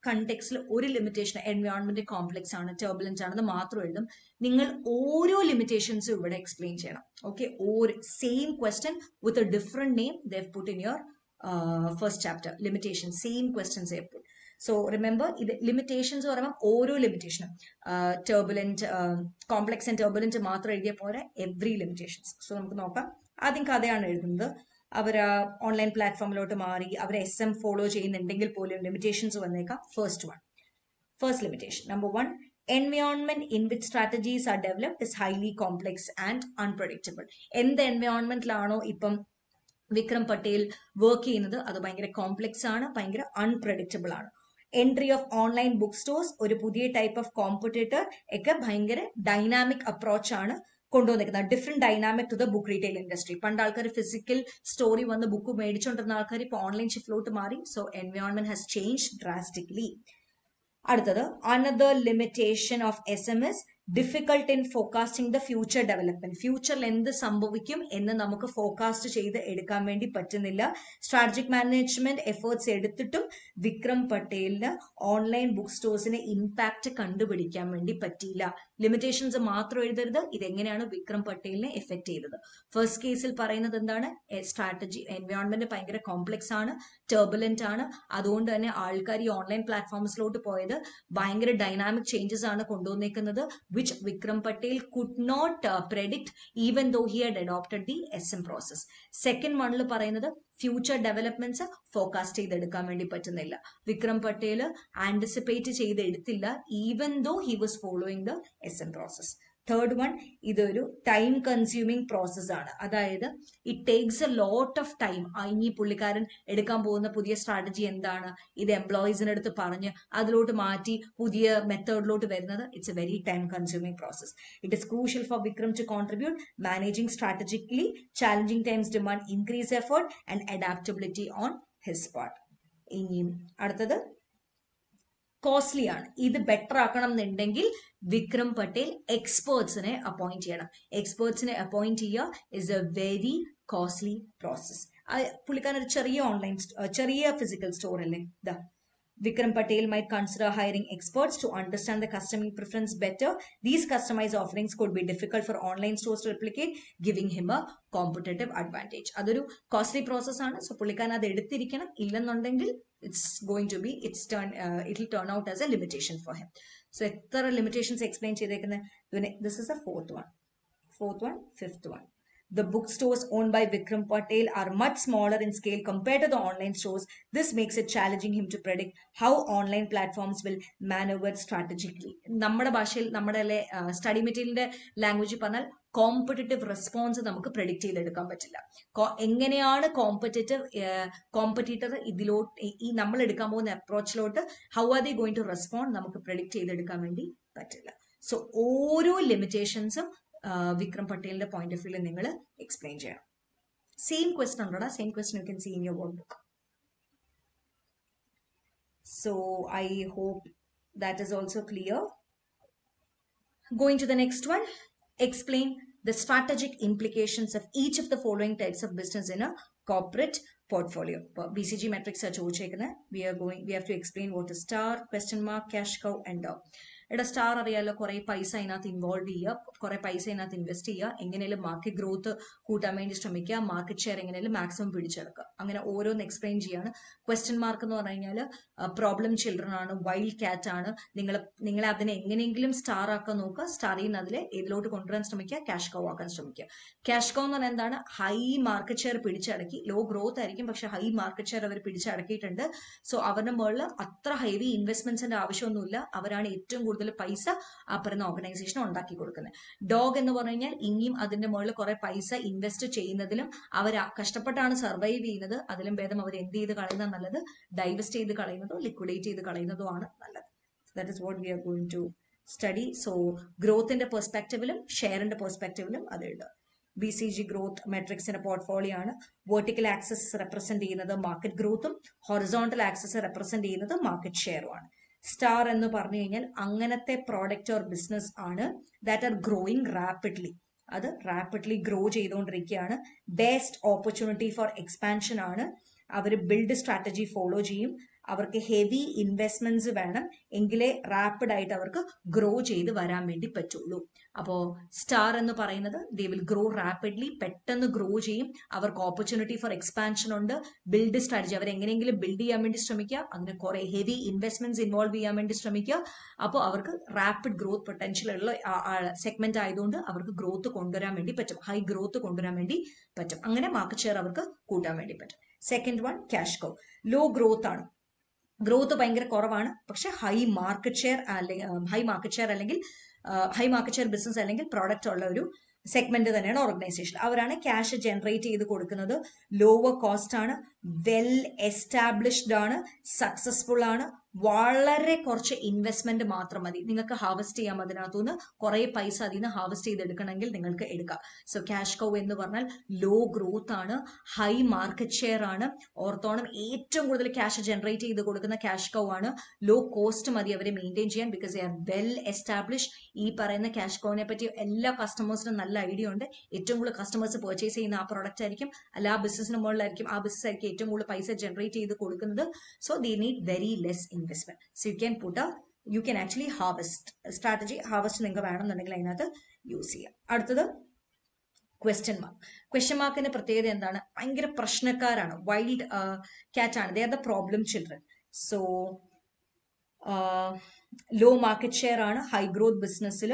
Speaker 1: കണ്ടെക്സ്റ്റിൽ ഒരു ലിമിറ്റേഷൻ എൻവയോൺമെന്റ് കോംപ്ലക്സ് ആണ്, ടർബുലന്റ് ആണെന്ന് മാത്രം എഴുതും. നിങ്ങൾ ഓരോ ലിമിറ്റേഷൻസും ഇവിടെ എക്സ്പ്ലെയിൻ ചെയ്യണം. Okay, same question with a different name they have put in your first chapter. Limitation same questions they have put. So remember, ഇത് ലിമിറ്റേഷൻസ് പറയുമ്പോൾ ഓരോ ലിമിറ്റേഷനും ടർബുലന്റ്, കോംപ്ലക്സ് ആൻഡ് ടർബുലന്റ് മാത്രം എഴുതിയ പോലെ എവറി ലിമിറ്റേഷൻസ്. സോ നമുക്ക് നോക്കാം. ആദ്യം കഥയാണ് എഴുതുന്നത്. അവർ ഓൺലൈൻ പ്ലാറ്റ്ഫോമിലോട്ട് മാറി, അവർ SM ഫോളോ ചെയ്യുന്നുണ്ടെങ്കിൽ പോലും ലിമിറ്റേഷൻസ് വന്നേക്കാം. First limitation number 1, environment in which strategies are developed is highly complex and unpredictable. എന്ത് എൻവയോൺമെന്റിലാണോ ഇപ്പം വിക്രം പട്ടേൽ വർക്ക് ചെയ്യുന്നത് അത് ഭയങ്കര കോംപ്ലെക്സ് ആണ്, ഭയങ്കര അൺപ്രഡിക്റ്റബിൾ ആണ്. Entry of online book stores, ഒരു പുതിയ ടൈപ്പ് ഓഫ് കോമ്പറ്റേറ്റർ ഒക്കെ ഭയങ്കര ഡൈനാമിക് അപ്രോച്ച് ആണ് കൊണ്ടുവന്നിരിക്കുന്നത്. Different dynamic to the book retail industry. പണ്ട് ആൾക്കാർ ഫിസിക്കൽ സ്റ്റോറി വന്ന് ബുക്ക് മേടിച്ചുകൊണ്ടിരുന്ന ആൾക്കാർ ഇപ്പോൾ ഓൺലൈൻ ഷിഫ്റ്റിലോട്ട് മാറി. So environment has change drastically. അടുത്തത്, another limitation of SM is difficult in forecasting the future development. ഫ്യൂച്ചറിൽ എന്ത് സംഭവിക്കും എന്ന് നമുക്ക് ഫോർകാസ്റ്റ് ചെയ്ത് എടുക്കാൻ വേണ്ടി പറ്റുന്നില്ല. സ്ട്രാറ്റജിക് മാനേജ്മെന്റ് എഫേർട്സ് എടുത്തിട്ടും വിക്രം പട്ടേലിന് ഓൺലൈൻ ബുക്ക് സ്റ്റോഴ്സിന് ഇമ്പാക്ട് കണ്ടുപിടിക്കാൻ വേണ്ടി പറ്റിയില്ല. ലിമിറ്റേഷൻസ് മാത്രം എഴുതരുത്, ഇതെങ്ങനെയാണ് വിക്രം പട്ടേലിനെ എഫക്ട് ചെയ്തത്. ഫസ്റ്റ് കേസിൽ പറയുന്നത് എന്താണ്, സ്ട്രാറ്റജി എൻവയോൺമെന്റ് ഭയങ്കര കോംപ്ലെക്സ് ആണ്, ടർബുലന്റ് ആണ്. അതുകൊണ്ട് തന്നെ ആൾക്കാർ ഈ ഓൺലൈൻ പ്ലാറ്റ്ഫോംസിലോട്ട് പോയത് ഭയങ്കര ഡൈനാമിക് ചേഞ്ചസ് ആണ് കൊണ്ടുവന്നേക്കുന്നത്, which Vikram Patel could not predict even though he had adopted the SM process. Second one ൽ പറയുന്നത് ഫ്യൂച്ചർ ഡെവലപ്മെന്റ്സ് ഫോർകാസ്റ്റ് ചെയ്തെടുക്കാൻ വേണ്ടി പറ്റുന്നില്ല. വിക്രം പട്ടേൽ ആന്റിസിപ്പേറ്റ് ചെയ്തെടുത്തില്ല even though he was following the SM process. Third one, ഇതൊരു time consuming process ആണ്. അതായത് it takes a lot of time. ഇനി പുള്ളിക്കാരൻ എടുക്കാൻ പോകുന്ന പുതിയ സ്ട്രാറ്റജി എന്താണ്, ഇത് എംപ്ലോയീസിന് അടുത്ത് പറഞ്ഞ് അതിലോട്ട് മാറ്റി പുതിയ മെത്തേഡിലോട്ട് വരുന്നത്, it's a very time consuming process. It is crucial for Vikram to contribute managing strategically challenging times demand increase effort and adaptability on his part. ഇനിയും അടുത്തത് കോസ്റ്റ്ലി ആണ്. ഇത് ബെറ്റർ ആക്കണം എന്നുണ്ടെങ്കിൽ വിക്രം പട്ടേൽ എക്സ്പേർട്സിനെ അപ്പോയിന്റ് ചെയ്യണം. എക്സ്പേർട്സിനെ അപ്പോയിന്റ് ചെയ്യുക is a very costly process. പുള്ളിക്കാരൻ ഒരു ചെറിയ ഫിസിക്കൽ സ്റ്റോർ അല്ലേ. Vikram Patel might consider hiring experts to understand the customer preference better. These customized offerings could be difficult for online stores to replicate, giving him a competitive advantage. അതൊരു costly process ആണ്. So പുള്ളിക്കാരൻ അത് എടുത്തിരിക്കണം. ഇല്ലെന്നുണ്ടെങ്കിൽ it will turn out as a limitation for him. So എത്ര limitations explain ചെയ്തേക്കുന്നത്. This is the fourth one, fifth one. The bookstores owned by Vikram Patel are much smaller in scale compared to the online stores. This makes it challenging him to predict how online platforms will maneuver strategically. നമ്മുടെ ഭാഷയിൽ നമ്മുടെ study മെറ്റീരിയലിന്റെ language പറഞ്ഞാൽ competitive response നമുക്ക് predict ചെയ്തെടുക്കാൻ പറ്റില്ല. എങ്ങനെയാണ് competitor ഇതിലോട്ട് ഈ നമ്മൾ എടുക്കാൻ പോകുന്ന അപ്രോച്ചിലോട്ട് how are they going to respond നമുക്ക് പ്രെഡിക്റ്റ് ചെയ്തെടുക്കാൻ വേണ്ടി പറ്റില്ല. സോ ഓരോ ലിമിറ്റേഷൻസും വിക്രം പട്ടേലിന്റെ പോയിന്റ് ഓഫ് വ്യൂവിൽ നിങ്ങൾ എക്സ്പ്ലെയിൻ ചെയ്യണം. സെയിം ക്വസ്റ്റൻ ഉണ്ടോടാ, same question you can see in your work book. So I hope that is also clear. Going to the next one, explain the strategic implications of each of the following types of business in a corporate portfolio. BCG metrics are ചോദിച്ചേക്കുന്നത്. We have to explain what is star, question mark, cash cow and dog. ഇവിടെ star അറിയാലോ, കുറെ പൈസ അതിനകത്ത് involve ചെയ്യുക, കുറെ പൈസ അതിനകത്ത് invest ചെയ്യുക, എങ്ങനെയും മാർക്കറ്റ് ഗ്രോത്ത് കൂട്ടാൻ വേണ്ടി ശ്രമിക്കുക, മാർക്കറ്റ് ഷെയർ എങ്ങനെയും മാക്സിമം പിടിച്ചെടുക്കുക, അങ്ങനെ ഓരോന്ന് എക്സ്പ്ലെയിൻ ചെയ്യാണ്. ക്വസ്റ്റ്യൻ മാർക്ക് എന്ന് പറഞ്ഞു കഴിഞ്ഞാൽ പ്രോബ്ലം ചിൽഡ്രൻ ആണ്, വൈൽഡ് ക്യാറ്റ് ആണ്, നിങ്ങളെ അതിനെ എങ്ങനെയെങ്കിലും സ്റ്റാർ ആക്കാൻ നോക്കുക, സ്റ്റാർ ചെയ്യുന്ന അതിലെ ഏതിലോട്ട് കൊണ്ടുവരാൻ ശ്രമിക്കുക, ക്യാഷ് കൗ ആക്കാൻ ശ്രമിക്കുക. ക്യാഷ് കൗ എന്ന് പറഞ്ഞാൽ എന്താണ്, ഹൈ മാർക്കറ്റ് ഷെയർ പിടിച്ചടക്കി, ലോ ഗ്രോത്ത് ആയിരിക്കും പക്ഷെ ഹൈ മാർക്കറ്റ് ഷെയർ അവർ പിടിച്ചടക്കിയിട്ടുണ്ട്. സോ അവരുടെ മുകളിൽ അത്ര ഹെവി ഇൻവെസ്റ്റ്മെന്റ്സിന്റെ ആവശ്യമൊന്നുമില്ല, അവരാണ് ഏറ്റവും കൂടുതൽ പൈസ ആ പറയുന്ന ഓർഗനൈസേഷൻ ഉണ്ടാക്കി കൊടുക്കുന്നത്. ഡോഗ് എന്ന് പറഞ്ഞു കഴിഞ്ഞാൽ ഇനിയും അതിന്റെ മുകളിൽ കുറെ പൈസ ഇൻവെസ്റ്റ് ചെയ്യുന്നതിലും അവർ കഷ്ടപ്പെട്ടാണ് സർവൈവ് ചെയ്യുന്നത്, അതിലും ഭേദം അവർ എന്ത് ചെയ്ത് കളയുന്നത് നല്ലത്, ഡൈവസ്റ്റ് ചെയ്ത് കളയുന്നതോ ലിക്വിഡേറ്റ് ചെയ്ത് കളയുന്നതോ ആണ് നല്ലത്. That is what we are going to study. So ഗ്രോത്തിന്റെ പെർസ്പെക്റ്റീവിലും ഷെയറിന്റെ പെർസ്പെക്റ്റീവിലും അത് എഴുതുക. BCG ഗ്രോത്ത് മെട്രിക്സിന്റെ പോർട്ട്ഫോളിയോ ആണ്. വെർട്ടിക്കൽ ആക്സസ് റെപ്രസെന്റ് ചെയ്യുന്നത് മാർക്കറ്റ് ഗ്രോത്തും ഹൊറിസോണ്ടൽ ആക്സസ് റെപ്രസെന്റ് ചെയ്യുന്നത് മാർക്കറ്റ് ഷെയറും ആണ്. സ്റ്റാർ എന്ന് പറഞ്ഞു കഴിഞ്ഞാൽ അങ്ങനത്തെ പ്രോഡക്റ്റ് ഓർ ബിസിനസ് ആണ് ദാറ്റ് ആർ ഗ്രോയിങ് റാപ്പിഡ്ലി, അത് റാപ്പിഡ്ലി ഗ്രോ ചെയ്തുകൊണ്ടിരിക്കുകയാണ്. ബെസ്റ്റ് ഓപ്പർച്യൂണിറ്റി ഫോർ എക്സ്പാൻഷൻ ആണ്. അവർ ബിൽഡ് സ്ട്രാറ്റജി ഫോളോ ചെയ്യും, അവർക്ക് ഹെവി ഇൻവെസ്റ്റ്മെന്റ്സ് വേണം, എങ്കിലേ റാപ്പിഡ് ആയിട്ട് അവർക്ക് ഗ്രോ ചെയ്ത് വരാൻ വേണ്ടി പറ്റുള്ളൂ. അപ്പോൾ സ്റ്റാർ എന്ന് പറയുന്നത് ദേ വിൽ ഗ്രോ റാപ്പിഡ്ലി, പെട്ടെന്ന് ഗ്രോ ചെയ്യും, അവർക്ക് ഓപ്പർച്യൂണിറ്റി ഫോർ എക്സ്പാൻഷൻ ഉണ്ട്, ബിൽഡ് സ്ട്രാറ്റജി അവർ എങ്ങനെയെങ്കിലും ബിൽഡ് ചെയ്യാൻ വേണ്ടി ശ്രമിക്കുക, അങ്ങനെ കുറെ ഹെവി ഇൻവെസ്റ്റ്മെന്റ്സ് ഇൻവോൾവ് ചെയ്യാൻ വേണ്ടി ശ്രമിക്കുക. അപ്പോൾ അവർക്ക് റാപ്പിഡ് ഗ്രോത്ത് പൊട്ടൻഷ്യൽ ഉള്ള സെഗ്മെന്റ് ആയതുകൊണ്ട് അവർക്ക് ഗ്രോത്ത് കൊണ്ടുവരാൻ വേണ്ടി പറ്റും, ഹൈ ഗ്രോത്ത് കൊണ്ടുവരാൻ വേണ്ടി പറ്റും, അങ്ങനെ മാർക്കറ്റ് ഷെയർ അവർക്ക് കൂട്ടാൻ വേണ്ടി പറ്റും. സെക്കൻഡ് വൺ ക്യാഷ് കൗ, ലോ ഗ്രോത്ത് ആണ്, ഗ്രോത്ത് ഭയങ്കര കുറവാണ് പക്ഷെ ഹൈ മാർക്കറ്റ് ഷെയർ അല്ലെങ്കിൽ ഹൈ മാർക്കറ്റ് ഷെയർ ബിസിനസ് അല്ലെങ്കിൽ പ്രോഡക്റ്റ് ഉള്ള ഒരു സെഗ്മെന്റ് തന്നെയാണ് ഓർഗനൈസേഷൻ. അവരാണ് ക്യാഷ് ജനറേറ്റ് ചെയ്ത് കൊടുക്കുന്നത്, ലോവർ കോസ്റ്റ് ആണ്, വെൽ എസ്റ്റാബ്ലിഷ്ഡ് ആണ്, സക്സസ്ഫുൾ ആണ്, വളരെ കുറച്ച് ഇൻവെസ്റ്റ്മെന്റ് മാത്രം മതി, നിങ്ങൾക്ക് ഹാർവെസ്റ്റ് ചെയ്യാം, അതിനകത്തുനിന്ന് കുറെ പൈസ അതിൽ നിന്ന് ഹാർവെസ്റ്റ് ചെയ്തെടുക്കണമെങ്കിൽ നിങ്ങൾക്ക് എടുക്കാം. സോ ക്യാഷ് കൗ എന്ന് പറഞ്ഞാൽ ലോ ഗ്രോത്ത് ആണ്, ഹൈ മാർക്കറ്റ് ഷെയർ ആണ്, ഓർത്തോണം ഏറ്റവും കൂടുതൽ ക്യാഷ് ജനറേറ്റ് ചെയ്ത് കൊടുക്കുന്ന ക്യാഷ് കൗ ആണ്, ലോ കോസ്റ്റ് മതി അവരെ മെയിൻറ്റെയിൻ ചെയ്യാൻ because they are well establish. ഈ പറയുന്ന ക്യാഷ് കൗവിനെ പറ്റി എല്ലാ കസ്റ്റമേഴ്സിനും നല്ല ഐഡിയ ഉണ്ട്, ഏറ്റവും കൂടുതൽ കസ്റ്റമേഴ്സ് പർച്ചേസ് ചെയ്യുന്ന ആ പ്രോഡക്റ്റ് ആയിരിക്കും, അല്ല ആ ബിസിനസിന് മുകളിലായിരിക്കും, ആ ബിസിനസ് ആയിരിക്കും ഏറ്റവും കൂടുതൽ പൈസ ജനറേറ്റ് ചെയ്ത് കൊടുക്കുന്നത്. So they need very less investment. So you can actually harvest strategy, harvest നിങ്ങൾക്ക് വേണമെന്നുണ്ടെങ്കിൽ അതിനകത്ത് യൂസ് ചെയ്യാം. അടുത്തത് ക്വസ്റ്റ്യൻ മാർക്ക്. ക്വസ്റ്റ്യൻ മാർക്കിന്റെ പ്രത്യേകത എന്താണ്, ഭയങ്കര പ്രശ്നക്കാരാണ്, വൈൽഡ് ക്യാറ്റ് ആണ്, they are the problem children. So low market share ആണ്, ഹൈ ഗ്രോത്ത് ബിസിനസ്സിൽ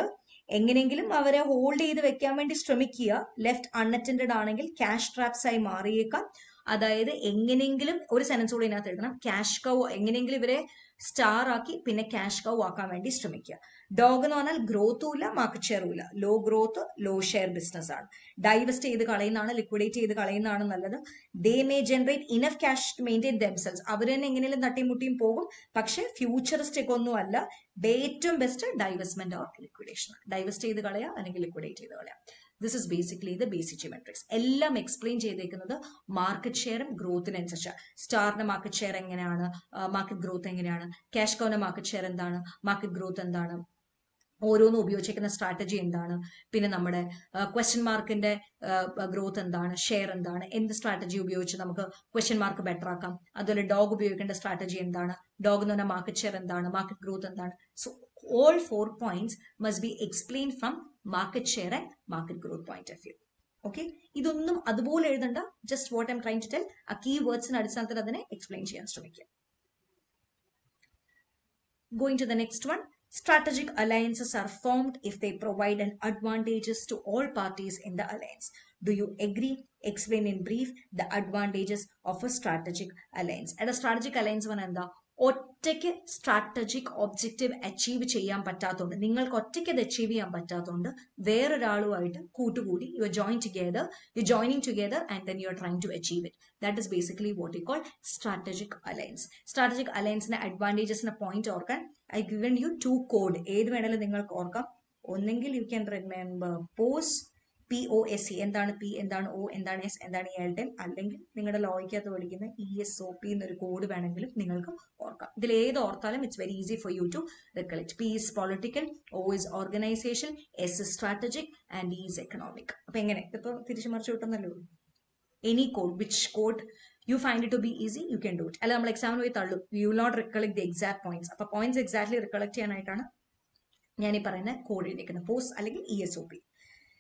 Speaker 1: എങ്ങനെയെങ്കിലും അവരെ ഹോൾഡ് ചെയ്ത് വെക്കാൻ വേണ്ടി ശ്രമിക്കുക. ലെഫ്റ്റ് അൺഅറ്റൻഡഡ് ആണെങ്കിൽ ക്യാഷ് ട്രാപ്സ് ആയി മാറിയേക്കാം. അതായത് എങ്ങനെയെങ്കിലും ഒരു സെൻറ്റൻസ് കൂടെ ഇതിനകത്ത് എഴുതണം, ക്യാഷ് കൗ എങ്ങനെയെങ്കിലും ഇവരെ സ്റ്റാർ ആക്കി പിന്നെ ക്യാഷ് കൗ ആക്കാൻ വേണ്ടി ശ്രമിക്കുക. ഡോഗ് എന്ന് പറഞ്ഞാൽ ഗ്രോത്തും ഇല്ല മാർക്കറ്റ് ഷെയറും ഇല്ല, low growth low share business ആണ്, ഡൈവസ്റ്റ് ചെയ്ത് കളയുന്നതാണ്, ലിക്വിഡേറ്റ് ചെയ്ത് കളയുന്നതാണ് നല്ലത്. They may generate enough cash to maintain themselves, അവർ തന്നെ എങ്ങനെയും തട്ടിമുട്ടിയും പോകും പക്ഷെ ഫ്യൂച്ചറിസ്റ്റിക് ഒന്നും അല്ല. ഏറ്റവും best divestment or liquidation, divest ചെയ്ത് കളയാം അല്ലെങ്കിൽ ലിക്വിഡേറ്റ് ചെയ്ത് കളയാം. This is basically the BCG matrix. എല്ലാം എക്സ്പ്ലെയിൻ ചെയ്തേക്കുന്നത് മാർക്കറ്റ് ഷെയറും ഗ്രോത്തിനനുസരിച്ച്. സ്റ്റാറിന്റെ മാർക്കറ്റ് ഷെയർ എങ്ങനെയാണ്, മാർക്കറ്റ് ഗ്രോത്ത് എങ്ങനെയാണ്, ക്യാഷ് കൗവിന്റെ മാർക്കറ്റ് ഷെയർ എന്താണ്, മാർക്കറ്റ് ഗ്രോത്ത് എന്താണ്, ഓരോന്നും ഉപയോഗിച്ചിരിക്കുന്ന സ്ട്രാറ്റജി എന്താണ്, പിന്നെ നമ്മുടെ ക്വസ്റ്റ്യൻ മാർക്കിന്റെ ഗ്രോത്ത് എന്താണ്, ഷെയർ എന്താണ്, എന്ത് സ്ട്രാറ്റജി ഉപയോഗിച്ച് നമുക്ക് ക്വസ്റ്റ്യൻ മാർക്ക് ബെറ്റർ ആക്കാം, അതുപോലെ ഡോഗ് ഉപയോഗിക്കേണ്ട സ്ട്രാറ്റജി എന്താണ്, ഡോഗ് എന്ന് പറഞ്ഞാൽ മാർക്കറ്റ് ഷെയർ എന്താണ്, മാർക്കറ്റ് ഗ്രോത്ത് എന്താണ്. So all 4 points must be explained from market share and market growth point of view. Okay, ഇതൊന്നും അതുപോലെ എഴുതണ്ട, just what I am trying to tell, ആ കീ വേർഡ്സിന്റെ അടിസ്ഥാനത്തിൽ അതിനെ എക്സ്പ്ലെയിൻ ചെയ്യാൻ ശ്രമിക്കുക. Going to the next one, strategic alliances are formed if they provide an advantages to all parties in the alliance. Do you agree? Explain in brief the advantages of a strategic alliance. And a strategic alliance എന്താ, ഒറ്റയ്ക്ക് strategic objective achieve ചെയ്യാൻ പറ്റാത്തതുകൊണ്ട്, നിങ്ങൾക്ക് ഒറ്റയ്ക്ക് അത് achieve ചെയ്യാൻ പറ്റാത്തതുകൊണ്ട് വേറൊരാളുമായിട്ട് കൂട്ടുകൂടി you are joining together and then you are trying to achieve it. That is basically what you call strategic alliance. Strategic അലയൻസിന്റെ അഡ്വാൻറ്റേജസിന്റെ പോയിന്റ് ഓർക്കാൻ ഐ ഗിവൻ യു 2 കോഡ്. ഏത് വേണമെങ്കിലും നിങ്ങൾക്ക് ഓർക്കാം. ഒന്നെങ്കിൽ you can remember pose, POSE, എന്താണ് P, എന്താണ് O, എന്താണ് S, എന്താണ് ELTEM, അല്ലെങ്കിൽ നിങ്ങളുടെ ലോയ്ക്കകത്ത് പഠിക്കുന്ന ESOP എന്നൊരു കോഡ് വേണമെങ്കിലും നിങ്ങൾക്ക് ഓർക്കാം. ഇതിൽ ഏത് ഓർത്താലും it's very easy for you to recollect. P is political, O is organization, S is strategic and E is economic. അപ്പൊ എങ്ങനെ ഇപ്പൊ തിരിച്ചു മറിച്ച് കിട്ടുന്നല്ലോ. Any code, which code you find it to be easy, you can do it. അല്ല നമ്മൾ എക്സാമിന് പോയി തള്ളും, you will not recollect the exact points. അപ്പൊ പോയിന്റ്സ് എക്സാക്ട്ലി റിക്കലക്ട് ചെയ്യാനായിട്ടാണ് ഞാൻ ഈ പറയുന്ന കോഡ് എഴുതിയിരിക്കുന്നത്, പോസ് അല്ലെങ്കിൽ ESOP.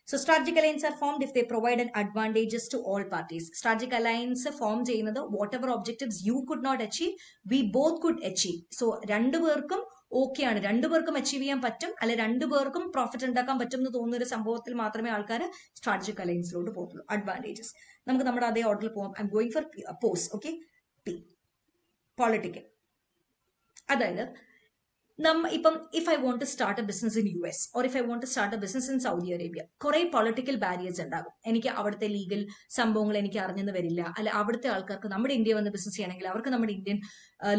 Speaker 1: So strategic alliance are formed if they provide an advantages to all parties. Strategic alliance form ചെയ്യുന്നത് whatever objectives you could not achieve, we both could achieve. So രണ്ടുപേർക്കും okay ആണ്, രണ്ടുപേർക്കും achieve ചെയ്യാൻ പറ്റും, അല്ലെ രണ്ടുപേർക്കും profit ഉണ്ടാക്കാൻ പറ്റും എന്ന് തോന്നുന്ന ഒരു സംഭവത്തിൽ മാത്രമേ ആൾക്കാർ സ്ട്രാറ്റജിക് അലയൻസിലോട്ട് പോകത്തുള്ളൂ. അഡ്വാൻറ്റേജസ് നമുക്ക് നമ്മുടെ അതേ ഓർഡറിൽ പോകാം. I'm going for P's. Okay, P political. അതായത് ഇപ്പം if I want to start a business in US or if I want to start a business in Saudi Arabia, കുറെ പൊളിറ്റിക്കൽ ബാരിയേഴ്സ് ഉണ്ടാകും. എനിക്ക് അവിടുത്തെ ലീഗൽ സംഭവങ്ങൾ എനിക്ക് അറിഞ്ഞെന്ന് വരില്ല, അല്ലെ അവിടുത്തെ ആൾക്കാർക്ക് നമ്മുടെ ഇന്ത്യ വന്ന് ബിസിനസ് ചെയ്യണമെങ്കിൽ അവർക്ക് നമ്മുടെ ഇന്ത്യൻ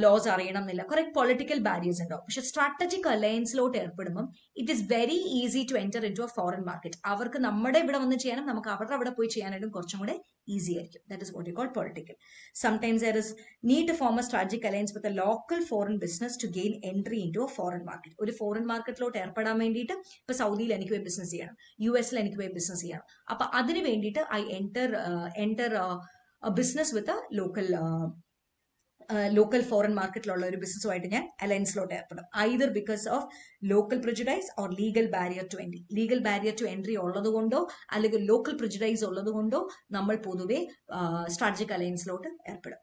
Speaker 1: ലോസ് അറിയണം എന്നില്ല, കുറെ പൊളിറ്റിക്കൽ ബാരിയേഴ്സ് ഉണ്ടാവും. പക്ഷെ സ്ട്രാറ്റജിക് അലയൻസിലോട്ട് ഏർപ്പെടുമ്പം it is very easy to enter into a foreign market. അവർക്ക് നമ്മുടെ ഇവിടെ വന്ന് ചെയ്യാനും നമുക്ക് അവരുടെ അവിടെ പോയി ചെയ്യാനായിട്ടും കുറച്ചും കൂടെ easy ആയിരിക്കും. That is what you call political. Sometimes there is need to form a strategic alliance with a local foreign business to gain entry into a foreign market. ഒരു ഫോറിൻ മാർക്കറ്റിലോട്ട് ഏർപ്പെടാൻ വേണ്ടിയിട്ട് ഇപ്പൊ സൗദിയിൽ എനിക്ക് പോയി ബിസിനസ് ചെയ്യണം, US എനിക്ക് പോയി ബിസിനസ് ചെയ്യണം. അപ്പൊ അതിന് വേണ്ടിയിട്ട് I enter business with local foreign മാർക്കറ്റിലുള്ള ഒരു ബിസിനസ്സുമായിട്ട് ഞാൻ അലയൻസിലോട്ട് ഏർപ്പെടും. Either because of local prejudice or legal barrier to entry. Legal barrier to entry ഉള്ളത് കൊണ്ടോ അല്ലെങ്കിൽ ലോക്കൽ പ്രിജുഡൈസ് ഉള്ളത് കൊണ്ടോ നമ്മൾ പൊതുവെ സ്ട്രാറ്റജിക് അലയൻസിലോട്ട് ഏർപ്പെടും.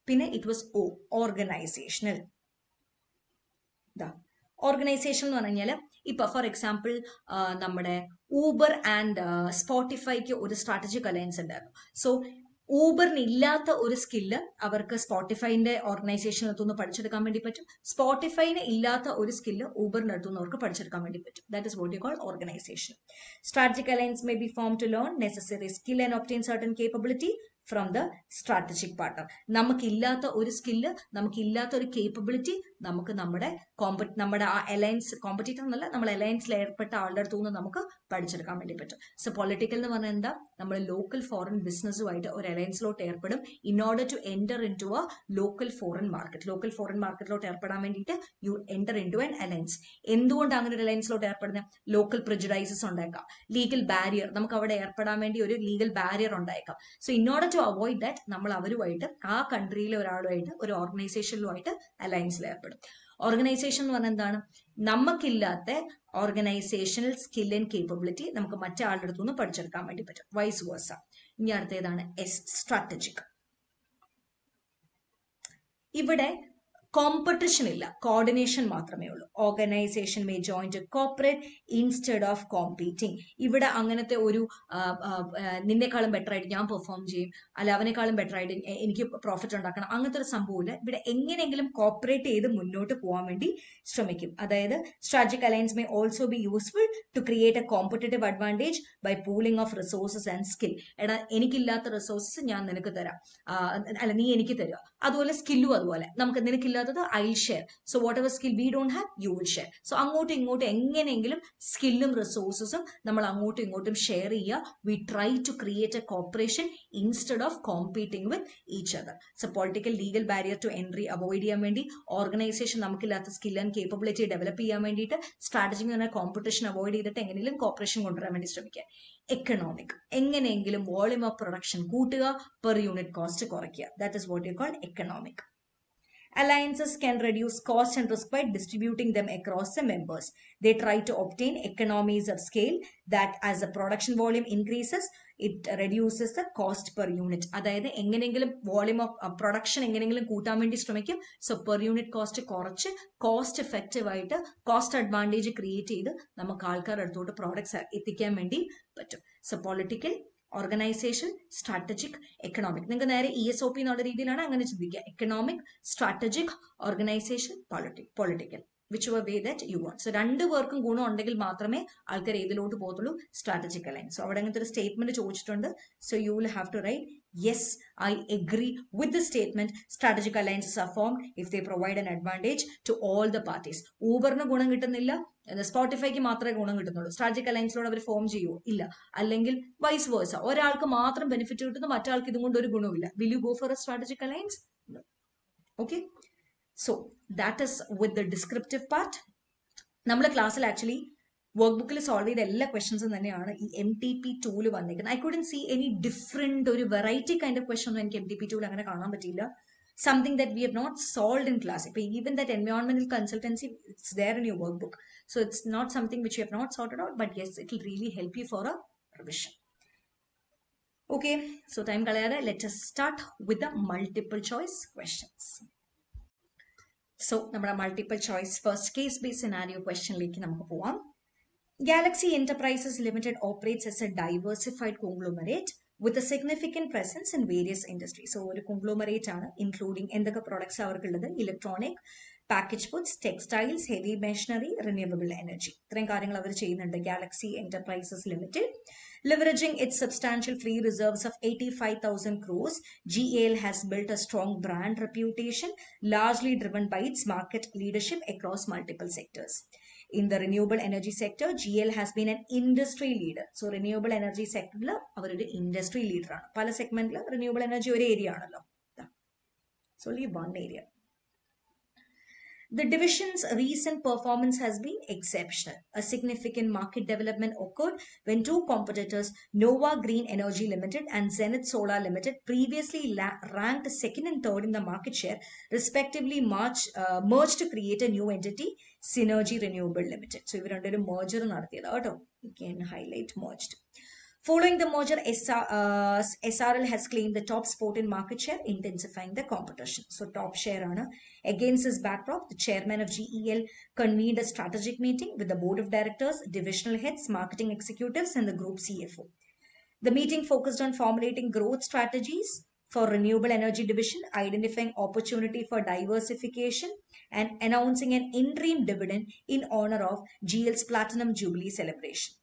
Speaker 1: പിന്നെ ഇറ്റ് വാസ് ഓർഗനൈസേഷണൽ. ഓർഗനൈസേഷൻ എന്ന് പറഞ്ഞു കഴിഞ്ഞാൽ ഇപ്പൊ ഫോർ എക്സാമ്പിൾ നമ്മുടെ ഊബർ ആൻഡ് സ്പോട്ടിഫൈക്ക് ഒരു സ്ട്രാറ്റജിക് അലയൻസ് ഉണ്ടായിരുന്നു. സോ ഊബറിന് ഇല്ലാത്ത ഒരു സ്കില്ല് അവർക്ക് സ്പോട്ടിഫൈന്റെ ഓർഗനൈസേഷനകത്തുനിന്ന് പഠിച്ചെടുക്കാൻ വേണ്ടി പറ്റും. സ്പോട്ടിഫൈന് ഇല്ലാത്ത ഒരു സ്കില്ല് ഊബറിന്റെ അടുത്തുനിന്ന് അവർക്ക് പഠിച്ചെടുക്കാൻ വേണ്ടി പറ്റും. That is what you call organisation. Strategic alliance may be form to learn necessary skill and obtain certain capability from the strategic partner. നമുക്കില്ലാത്ത ഒരു സ്കില്ല്, നമുക്കില്ലാത്ത ഒരു കേപ്പബിലിറ്റി നമുക്ക് നമ്മുടെ ആ അലയൻസ് കോമ്പറ്റീറ്റർ എന്നല്ല, നമ്മൾ അലയൻസിൽ ഏർപ്പെട്ട ആളുടെ അടുത്തു നിന്ന് നമുക്ക് പഠിച്ചെടുക്കാൻ വേണ്ടി പറ്റും. സോ പൊളിറ്റിക്കൽ എന്ന് പറഞ്ഞാൽ എന്താ, നമ്മൾ ലോക്കൽ ഫോറിൻ ബിസിനസ്സുമായിട്ട് ഒരു അലയൻസിലോട്ട് ഏർപ്പെടും in order to enter into a local foreign market. Local foreign മാർക്കറ്റിലോട്ട് ഏർപ്പെടാൻ വേണ്ടിയിട്ട് you enter into an alliance. എന്തുകൊണ്ട് അങ്ങനെ ഒരു അലയൻസിലോട്ട് ഏർപ്പെടുന്നത്? ലോക്കൽ പ്രിജുഡൈസസ് ഉണ്ടായേക്കാം, ലീഗൽ ബാരിയർ, നമുക്ക് അവിടെ ഏർപ്പെടാൻ വേണ്ടി ഒരു ലീഗൽ ബാരിയർ ഉണ്ടായേക്കാം. So in order to avoid that നമ്മൾ അവരുമായിട്ട് ആ കൺട്രിയിലെ ഒരാളുമായിട്ട് ഒരു ഓർഗനൈസേഷനിലുമായിട്ട് അലയൻസിൽ ഏർപ്പെടും. ഓർഗനൈസേഷൻ എന്ന് പറഞ്ഞാൽ എന്താണ്? നമുക്കില്ലാത്ത ഓർഗനൈസേഷണൽ സ്കിൽ ആൻഡ് കേപ്പബിലിറ്റി നമുക്ക് മറ്റേ ആളുടെ അടുത്തുനിന്ന് പഠിച്ചെടുക്കാൻ വേണ്ടി പറ്റും. Vice versa. ഇനി അടുത്തേതാണ് എസ്, സ്ട്രാറ്റജിക്. ഇവിടെ കോമ്പറ്റീഷൻ ഇല്ല, കോർഡിനേഷൻ മാത്രമേ ഉള്ളൂ. Organisation may join to corporate instead of competing. ഇവിടെ അങ്ങനത്തെ ഒരു നിന്നെക്കാളും ബെറ്റർ ആയിട്ട് ഞാൻ പെർഫോം ചെയ്യും, അല്ല അവനേക്കാളും ബെറ്റർ ആയിട്ട് എനിക്ക് പ്രോഫിറ്റ് ഉണ്ടാക്കണം, അങ്ങനത്തെ ഒരു സംഭവമില്ല. ഇവിടെ എങ്ങനെയെങ്കിലും കോർപ്പറേറ്റ് ചെയ്ത് മുന്നോട്ട് പോകാൻ വേണ്ടി ശ്രമിക്കും. അതായത് strategic alliance may also be useful to create a competitive advantage by pooling of resources and skill. എടാ എനിക്കില്ലാത്ത റിസോഴ്സസ് ഞാൻ നിനക്ക് തരാം, അല്ല നീ എനിക്ക് തരിക. അതുപോലെ സ്കില്ലും അതുപോലെ, നമുക്ക് നിനക്കില്ലാത്ത I share. So whatever skill we don't have you will share. So അങ്ങോട്ടും ഇങ്ങോട്ടും എങ്ങനെയെങ്കിലും സ്കില്ലും റിസോഴ്സസും നമ്മൾ അങ്ങോട്ടും ഇങ്ങോട്ടും ഷെയർ ചെയ്യുക. We try to create a corporation instead of competing with each other. So political legal barrier to entry avoid ചെയ്യാൻ വേണ്ടി, organisation നമുക്കില്ലാത്ത സ്കിൽ ആൻഡ് കേപ്പബിലിറ്റി ഡെവലപ്പ് ചെയ്യാൻ വേണ്ടിയിട്ട്, സ്ട്രാറ്റജി എന്ന് പറഞ്ഞാൽ കോമ്പറ്റീഷൻ അവോയ്ഡ് ചെയ്തിട്ട് എങ്ങനെയെങ്കിലും കോർപ്പറേഷൻ കൊണ്ടുവരാൻ വേണ്ടി ശ്രമിക്കുക. എക്കണോമിക്, എങ്ങനെയെങ്കിലും വോളിയം ഓഫ് പ്രൊഡക്ഷൻ കൂട്ടുക, പെർ യൂണിറ്റ് കോസ്റ്റ് കുറയ്ക്കുക. That is what you call economic. Alliances can reduce cost and risk by distributing them across the members. They try to obtain economies of scale that as the production volume increases, it reduces the cost per unit. അതായത് എങ്ങനെയെങ്കിലും volume of production എങ്ങനെയെങ്കിലും കൂട്ടാൻ വേണ്ടി ശ്രമിക്കും. So per unit cost കുറച്ച് cost effective ആയിട്ട് cost advantage create ചെയ്ത് നമുക്ക് ആൾക്കാരുടെ അടുത്തോട്ട് പ്രോഡക്ട്സ് എത്തിക്കാൻ വേണ്ടി പറ്റും. So political, organisation, strategic, economic. നിങ്ങൾക്ക് നേരെ ESOP എന്നുള്ള രീതിയിലാണ് അങ്ങനെ ചിന്തിക്കുക. Economic, strategic, organisation, political, which ever way that you want. So രണ്ടു പേർക്കും ഗുണം ഉണ്ടെങ്കിൽ മാത്രമേ ആൾക്കാർ ഏതിലോട്ട് പോകത്തുള്ളൂ? Strategic alliance. സോ അവിടെ അങ്ങനത്തെ ഒരു സ്റ്റേറ്റ്മെന്റ് ചോദിച്ചിട്ടുണ്ട്. So you will have to write yes, I agree with the statement strategic alliances are formed if they provide an advantage to all the parties. ഊബറിന് ഗുണം കിട്ടുന്നില്ല, സ്പോട്ടിഫൈക്ക് മാത്രമേ ഗുണം കിട്ടുന്നുള്ളൂ. സ്ട്രാറ്റജിക് അലയൻസിലൂടെ അവർ ഫോം ചെയ്യുമോ? ഇല്ല. അല്ലെങ്കിൽ വൈസ് വേഴ്സ, ഒരാൾക്ക് മാത്രം ബെനിഫിറ്റ് കിട്ടുന്നു, മറ്റാൾക്ക് ഇതും കൊണ്ട് ഒരു ഗുണവുമില്ല. Will you go for a strategic alliance? Okay. So that is with the descriptive part. നമ്മുടെ ക്ലാസ്സിൽ ആക്ച്വലി വർക്ക് ബുക്കിൽ സോൾവ് ചെയ്ത എല്ലാ ക്വസ്റ്റൻസും തന്നെയാണ് ഈ MTP ടൂല് വന്നിരിക്കുന്നത്. I couldn't see any different ഒരു വെറൈറ്റി കൈൻഡ് ഓഫ് ക്വസ്റ്റൻ ഒന്നും എനിക്ക് MTP ടൂൽ അങ്ങനെ കാണാൻ പറ്റിയില്ല. Something that we have not solved in class. Even that environmental consultancy, it's there in your workbook. So it's not something which you have not sorted out, but yes, it will really help you for a revision. Okay, so time kalayada, let us start with the multiple choice questions. So, namada multiple choice first case based scenario question like namukku povam. Galaxy Enterprises Limited operates as a diversified conglomerate with a significant presence in various industries. So, a conglomerate including endaka products avarkullathu: electronic, packaged goods, textiles, heavy machinery, renewable energy. Itrayum karyangal avaru cheyyunnundu Galaxy Enterprises Limited. Leveraging its substantial free reserves of 85,000 crores, GAL has built a strong brand reputation, largely driven by its market leadership across multiple sectors. In the renewable energy sector, GL has been an industry leader. So, renewable energy sector, avaru industry leader. Pala segment renewable energy or area. It's only one area. The division's recent performance has been exceptional. A significant market development occurred when two competitors, Nova Green Energy Limited and Zenith Solar Limited, previously ranked second and third in the market share, respectively merged to create a new entity, Synergy Renewable Limited. So, we are a merger. You can highlight merged. Following the merger, SRL has claimed the top spot in market share, intensifying the competition. So, top share ana. Against this backdrop, the chairman of GEL convened a strategic meeting with the board of directors, divisional heads, marketing executives, and the group CFO. The meeting focused on formulating growth strategies for renewable energy division, identifying opportunity for diversification, and announcing an interim dividend in honor of GEL's Platinum Jubilee celebration.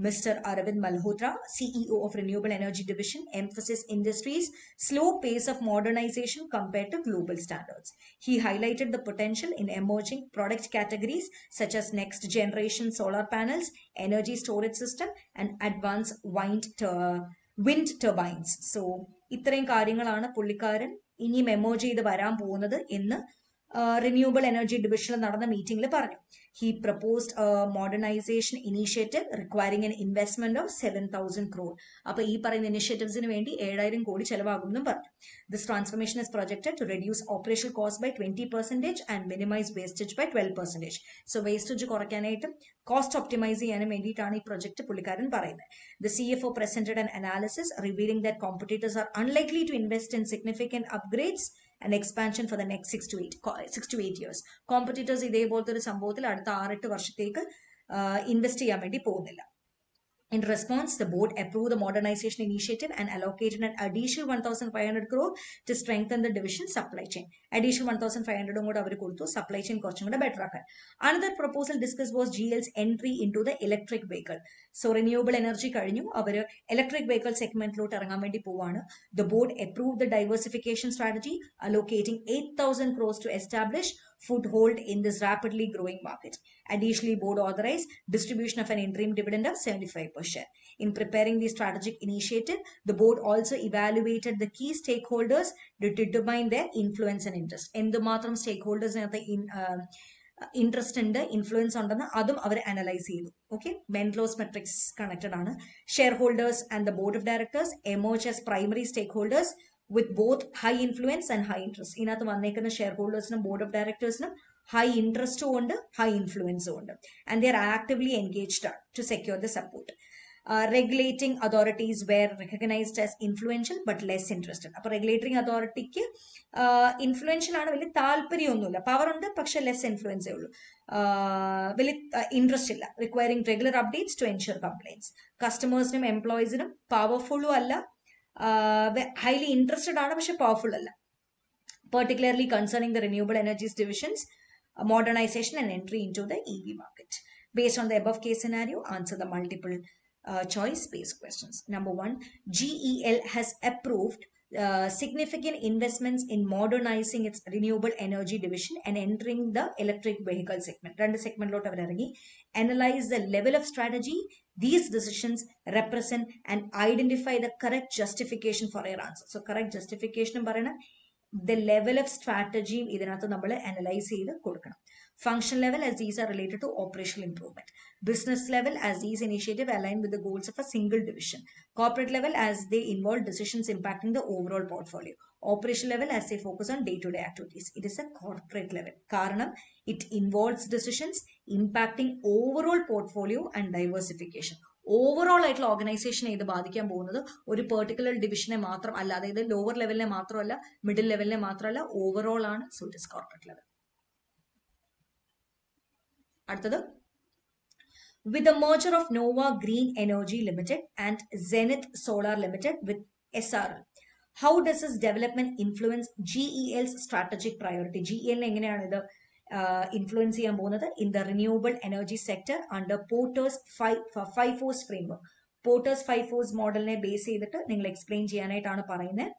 Speaker 1: Mr. Aravind Malhotra, CEO of Renewable Energy Division, emphasized industry's slow pace of modernization compared to global standards. He highlighted the potential in emerging product categories such as next generation solar panels, energy storage system, and advanced wind turbines. So, ഇത്രയും കാര്യങ്ങളാണ് പുള്ളിക്കാരൻ ഇനിയും എമോജ് ചെയ്ത് വരാൻ പോകുന്നത് എന്ന് renewable energy ഡിവിഷനിൽ നടന്ന മീറ്റിംഗിൽ പറഞ്ഞു. He proposed a modernization initiative requiring an investment of 7,000 crore. അപ്പോൾ ഈ പറയുന്ന ഇനിഷ്യേറ്റീവ്സിന് വേണ്ടി 7,000 കോടി ചെലവാകുമെന്നും പറഞ്ഞു. This transformation is projected to reduce operational cost by 20% and minimize wastage by 12%. So wastage കുറയ്ക്കാനായിട്ടും കോസ്റ്റ് ഒപ്റ്റിമൈസ് ചെയ്യാനും വേണ്ടിയിട്ടാണ് ഈ പ്രൊജക്ട് പുള്ളിക്കാരൻ പറയുന്നത്. The CFO presented an analysis revealing that competitors are unlikely to invest in significant upgrades and expansion for the next 6 to 8 years. Competitors ഇതേപോലത്തെ ഒരു സംഭവത്തിൽ അടുത്ത 6-8 വർഷത്തേക്ക് ഇൻവെസ്റ്റ് ചെയ്യാൻ വേണ്ടി പോകുന്നില്ല. In response, the board approved the modernization initiative and allocated an additional 1,500 crore to strengthen the division supply chain. Additional 1,500 കൂടെ അവർ കൊടുത്തു, supply chain കുറച്ചും കൂടെ better ആക്കാൻ. Another proposal discussed was GL's entry into the electric vehicle. So, renewable energy കഴിഞ്ഞു, അവർ electric vehicle segmentലോട്ട് ഇറങ്ങാൻ വേണ്ടി പോവാണ്. The board approved the diversification strategy, allocating 8,000 crores to establish foothold in this rapidly growing market. Additionally, board authorized distribution of an interim dividend of 75 per share. In preparing the strategic initiative, the board also evaluated the key stakeholders to determine their influence and interest. എന്തുമാത്രം stakeholders interest ഉണ്ട്, influence ഉണ്ടെന്ന് അതും അവർ analyse ചെയ്തു. Okay, Mendelow's matrix connected ആണ്. Shareholders and the board of directors emerge as primary stakeholders with both high influence and high interest. ഇതിനകത്ത് വന്നേക്കുന്ന ഷെയർ ഹോൾഡേഴ്സിനും ബോർഡ് ഓഫ് ഡയറക്ടേഴ്സിനും ഹൈ ഇൻട്രസ്റ്റും ഉണ്ട്, ഹൈ ഇൻഫ്ലുവൻസും ഉണ്ട്. And they are actively engaged to secure the support. regulating authorities were recognized as influential but less interested. അപ്പോൾ റെഗുലേറ്ററിംഗ് അതോറിറ്റിക്ക് ഇൻഫ്ലുവൻഷ്യൽ ആണ്, വലിയ താല്പര്യമൊന്നുമില്ല, പവർ ഉണ്ട് പക്ഷെ ലെസ് ഇൻഫ്ലുവൻസേ ഉള്ളൂ, വലിയ ഇൻട്രസ്റ്റ് ഇല്ല. Requiring regular updates to ensure compliance. കസ്റ്റമേഴ്സിനും എംപ്ലോയീസിനും പവർഫുള്ളും അല്ല, ഹൈലി ഇൻട്രസ്റ്റഡ് ആണ് പക്ഷെ പവർഫുൾ അല്ല. Particularly concerning the renewable energies divisions, modernization and entry into the EV market. Based on the above case scenario, answer the multiple choice based questions. Number 1, GEL has approved significant investments in modernizing its renewable energy division and entering the electric vehicle segment. രണ്ട് സെഗ്മെന്റിലോട്ട് അവർ ഇറങ്ങി. Analyze the level of strategy these decisions represent and identify the correct justification for your answer. So correct justification പറയുന്ന the level of strategy ഇതിനകത്ത് നമ്മൾ analyse ചെയ്ത് കൊടുക്കണം. Function level, as these are related to operational improvement. Business level, as these initiatives align with the goals of a single division. Corporate level, as they involve decisions impacting the overall portfolio. Operational level, as they focus on day-to-day activities. It is a corporate level. Karanam, it involves decisions impacting overall portfolio and diversification. Overall ആയിട്ടുള്ള ഓർഗനൈസേഷനെ ഇത് ബാധിക്കാൻ പോകുന്നത് ഒരു particular ഡിവിഷനെ മാത്രം അല്ല, അതായത് lower ലെവലിനെ മാത്രമല്ല, മിഡിൽ ലെവലിനെ മാത്രമല്ല, ഓവറോൾ ആണ്. So it is corporate level. അടുത്തത്, with the merger of Nova Green Energy Limited and Zenith Solar Limited with SRL, how does this development influence GEL's strategic priority? GEL എങ്ങനെയാണ് ഇത് influence ചെയ്യാൻ പോകുന്നത്? In the renewable energy sector under Porter's 5 force framework. Porter's 5 force മോഡലിനെ base ചെയ്തിട്ട് നിങ്ങൾ explain ചെയ്യാനായിട്ടാണ് പറയുന്നത്.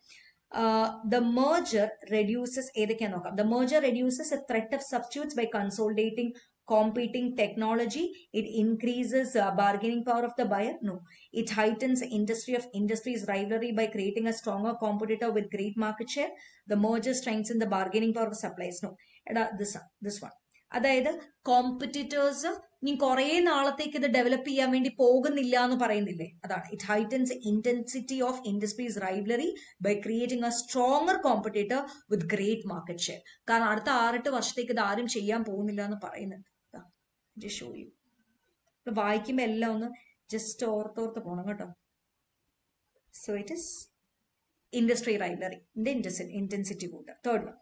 Speaker 1: The merger reduces, ഏതൊക്കെയാ നോക്കാം. The merger reduces a threat of substitutes by consolidating competing technology. It increases bargaining power of the buyer. No. It heightens industry's rivalry by creating a stronger competitor with great market share. The merger strengthens the bargaining power of suppliers. No. This one. അതായത് കോമ്പറ്റിറ്റേഴ്സ് ഇനി കുറെ നാളത്തേക്ക് ഇത് develop ചെയ്യാൻ വേണ്ടി പോകുന്നില്ല എന്ന് പറയുന്നില്ലേ, അതാണ്. It heightens intensity of industries rivalry by creating a stronger competitor with great market share. കാരണം അടുത്ത 6-8 വർഷത്തേക്ക് ഇത് ആരും ചെയ്യാൻ പോകുന്നില്ല എന്ന് പറയുന്നുണ്ട്. Show you. വായിക്കുമ്പോ എല്ലാം ഒന്ന് ജസ്റ്റ് ഓർത്തോർത്ത് പോണം കേട്ടോ. So it is industry rivalry, intensity കൂട്ടുക. Third one,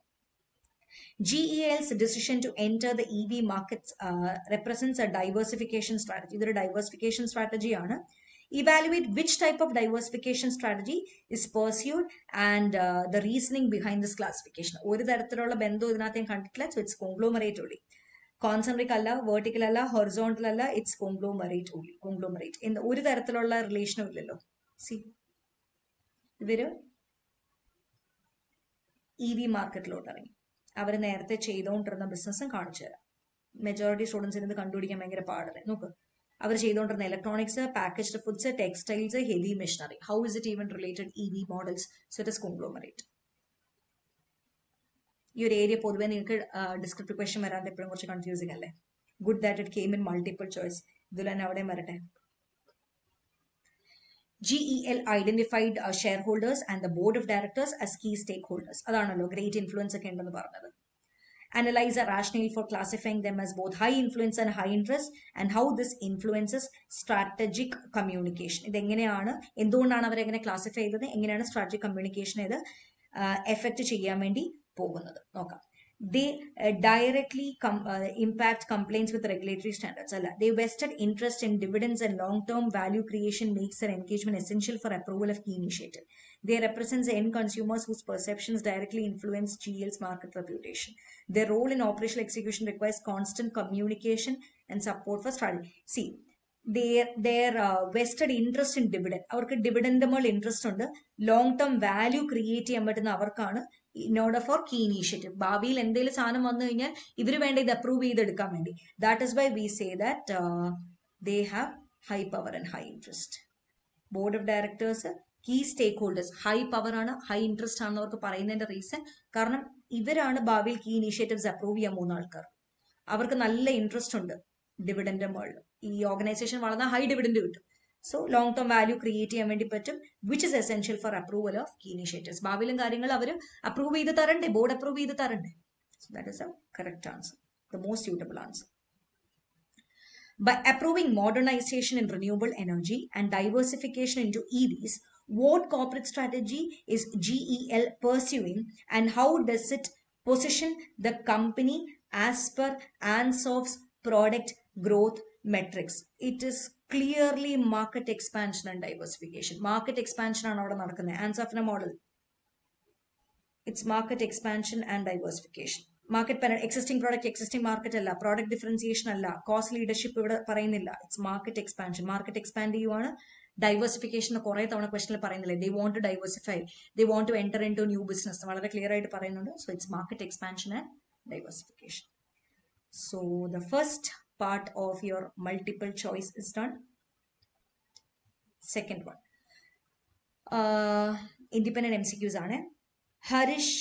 Speaker 1: GEL's decision to enter the EV markets represents a diversification strategy. ഇതൊരു diversification strategy ആണ്. Evaluate which type of diversification strategy is pursued and the reasoning behind this classification. ഒരു തരത്തിലുള്ള ബന്ധം ഇതിനകത്ത് ഞാൻ കണ്ടിട്ടില്ല. So it's conglomerate only. Concentric അല്ല, vertical അല്ല, horizontal അല്ല, it's conglomerate only. Conglomerate. ഒരു തരത്തിലുള്ള റിലേഷനും ഇല്ലല്ലോ. See, ഇവര് EV മാർക്കറ്റിലോട്ട് ഇറങ്ങി. അവർ നേരത്തെ ചെയ്തുകൊണ്ടിരുന്ന ബിസിനസ്സും കാണിച്ചു തരാം. മെജോറിറ്റി സ്റ്റുഡൻസിന് ഇത് കണ്ടുപിടിക്കാൻ ഭയങ്കര പാടല്ലേ. നോക്ക്, അവർ ചെയ്തുകൊണ്ടിരുന്ന electronics, packaged foods, textiles, heavy machinery. How is it even related EV models? So it is conglomerate. ഈ ഒരു ഏരിയ പൊതുവെ നിങ്ങൾക്ക് ഡിസ്ക്രിപ്റ്റീവ് ക്വസ്റ്റ്യൻ വരാണ്ട് എപ്പോഴും കുറച്ച് കൺഫ്യൂസിംഗ് അല്ലേ. Good that it came in multiple choice. ഇതിൽ തന്നെ അവിടെയും വരട്ടെ. GEL identified shareholders and the board of directors as key stakeholders. അതാണല്ലോ ഗ്രേറ്റ് ഇൻഫ്ലുവൻസ് ഒക്കെ ഉണ്ടെന്ന് പറഞ്ഞത്. Analyze a rationale for classifying them as both high influence and high interest and how this influences strategic communication. ഇതെങ്ങനെയാണ്, എന്തുകൊണ്ടാണ് അവരെങ്ങനെ classify ചെയ്തത്, എങ്ങനെയാണ് strategic communication ഇത് എഫക്ട് ചെയ്യാൻ വേണ്ടി പോകുന്നത് നോക്കാം. They directly impact complaints with regulatory standards. They vested interest in dividends and long-term value creation makes their engagement essential for approval of key initiative. They represent the end consumers whose perceptions directly influence GEL's market reputation. Their role in operational execution requires constant communication and support for strategy. See, their vested interest in dividend. അവർക്ക് dividend മേൽ interest ഉണ്ട്. Long term value create ചെയ്യാൻ പറ്റുന്ന അവർക്കാണ് in order for key initiative. ഭാവിയിൽ എന്തെങ്കിലും സാധനം വന്നു കഴിഞ്ഞാൽ ഇവർ വേണ്ട ഇത് അപ്രൂവ് ചെയ്തെടുക്കാൻ വേണ്ടി. That is why we say that they have high power and high interest. Board of directors, key stakeholders, high power ആണ്, high interest ആണെന്ന് അവർക്ക് പറയുന്നതിന്റെ റീസൺ കാരണം ഇവരാണ് ഭാവിയിൽ കീ ഇനീഷ്യേറ്റീവ്സ് അപ്രൂവ് ചെയ്യാൻ പോകുന്ന ആൾക്കാർ. അവർക്ക് നല്ല ഇൻട്രസ്റ്റ് ഉണ്ട് ഡിവിഡൻഡ് മുകളിൽ. ഈ ഓർഗനൈസേഷൻ വളർന്നാൽ ഹൈ ഡിവിഡൻഡ് കിട്ടും. So long term value create ചെയ്യാൻ വേണ്ടി പറ്റും, which is essential for approval of key initiatives. ഭാവിയിലും കാര്യങ്ങൾ അവർ അപ്രൂവ് ചെയ്ത് തരണ്ടേ, ബോർഡ് അപ്രൂവ് ചെയ്ത് തരണ്ടേ. So that is a correct answer, the most suitable answer. By approving modernization in renewable energy and diversification into EVs, what corporate strategy is GEL pursuing, and how does it position the company as per Ansof's product growth metrics? It is clearly market expansion and diversification. Market expansion ആണ് അവിടെ നടക്കുന്നത്. Ansofന്റെ model, it's market expansion and diversification. Market existing product, existing market alla, product differentiation alla, cost leadership ഇവിടെ പറയുന്നില്ല. It's market expansion. Market expand ചെയ്യുവാണ്. Diversification കുറേ തവണ ക്വസ്റ്റനിൽ പറയുന്നില്ലേ, they want to diversify, they want to enter into new business, വളരെ clear ആയിട്ട് പറയുന്നുണ്ട്. So it's market expansion and diversification. So the first part of your multiple choice is done. Second one, independent MCQs ആണ്. Harish,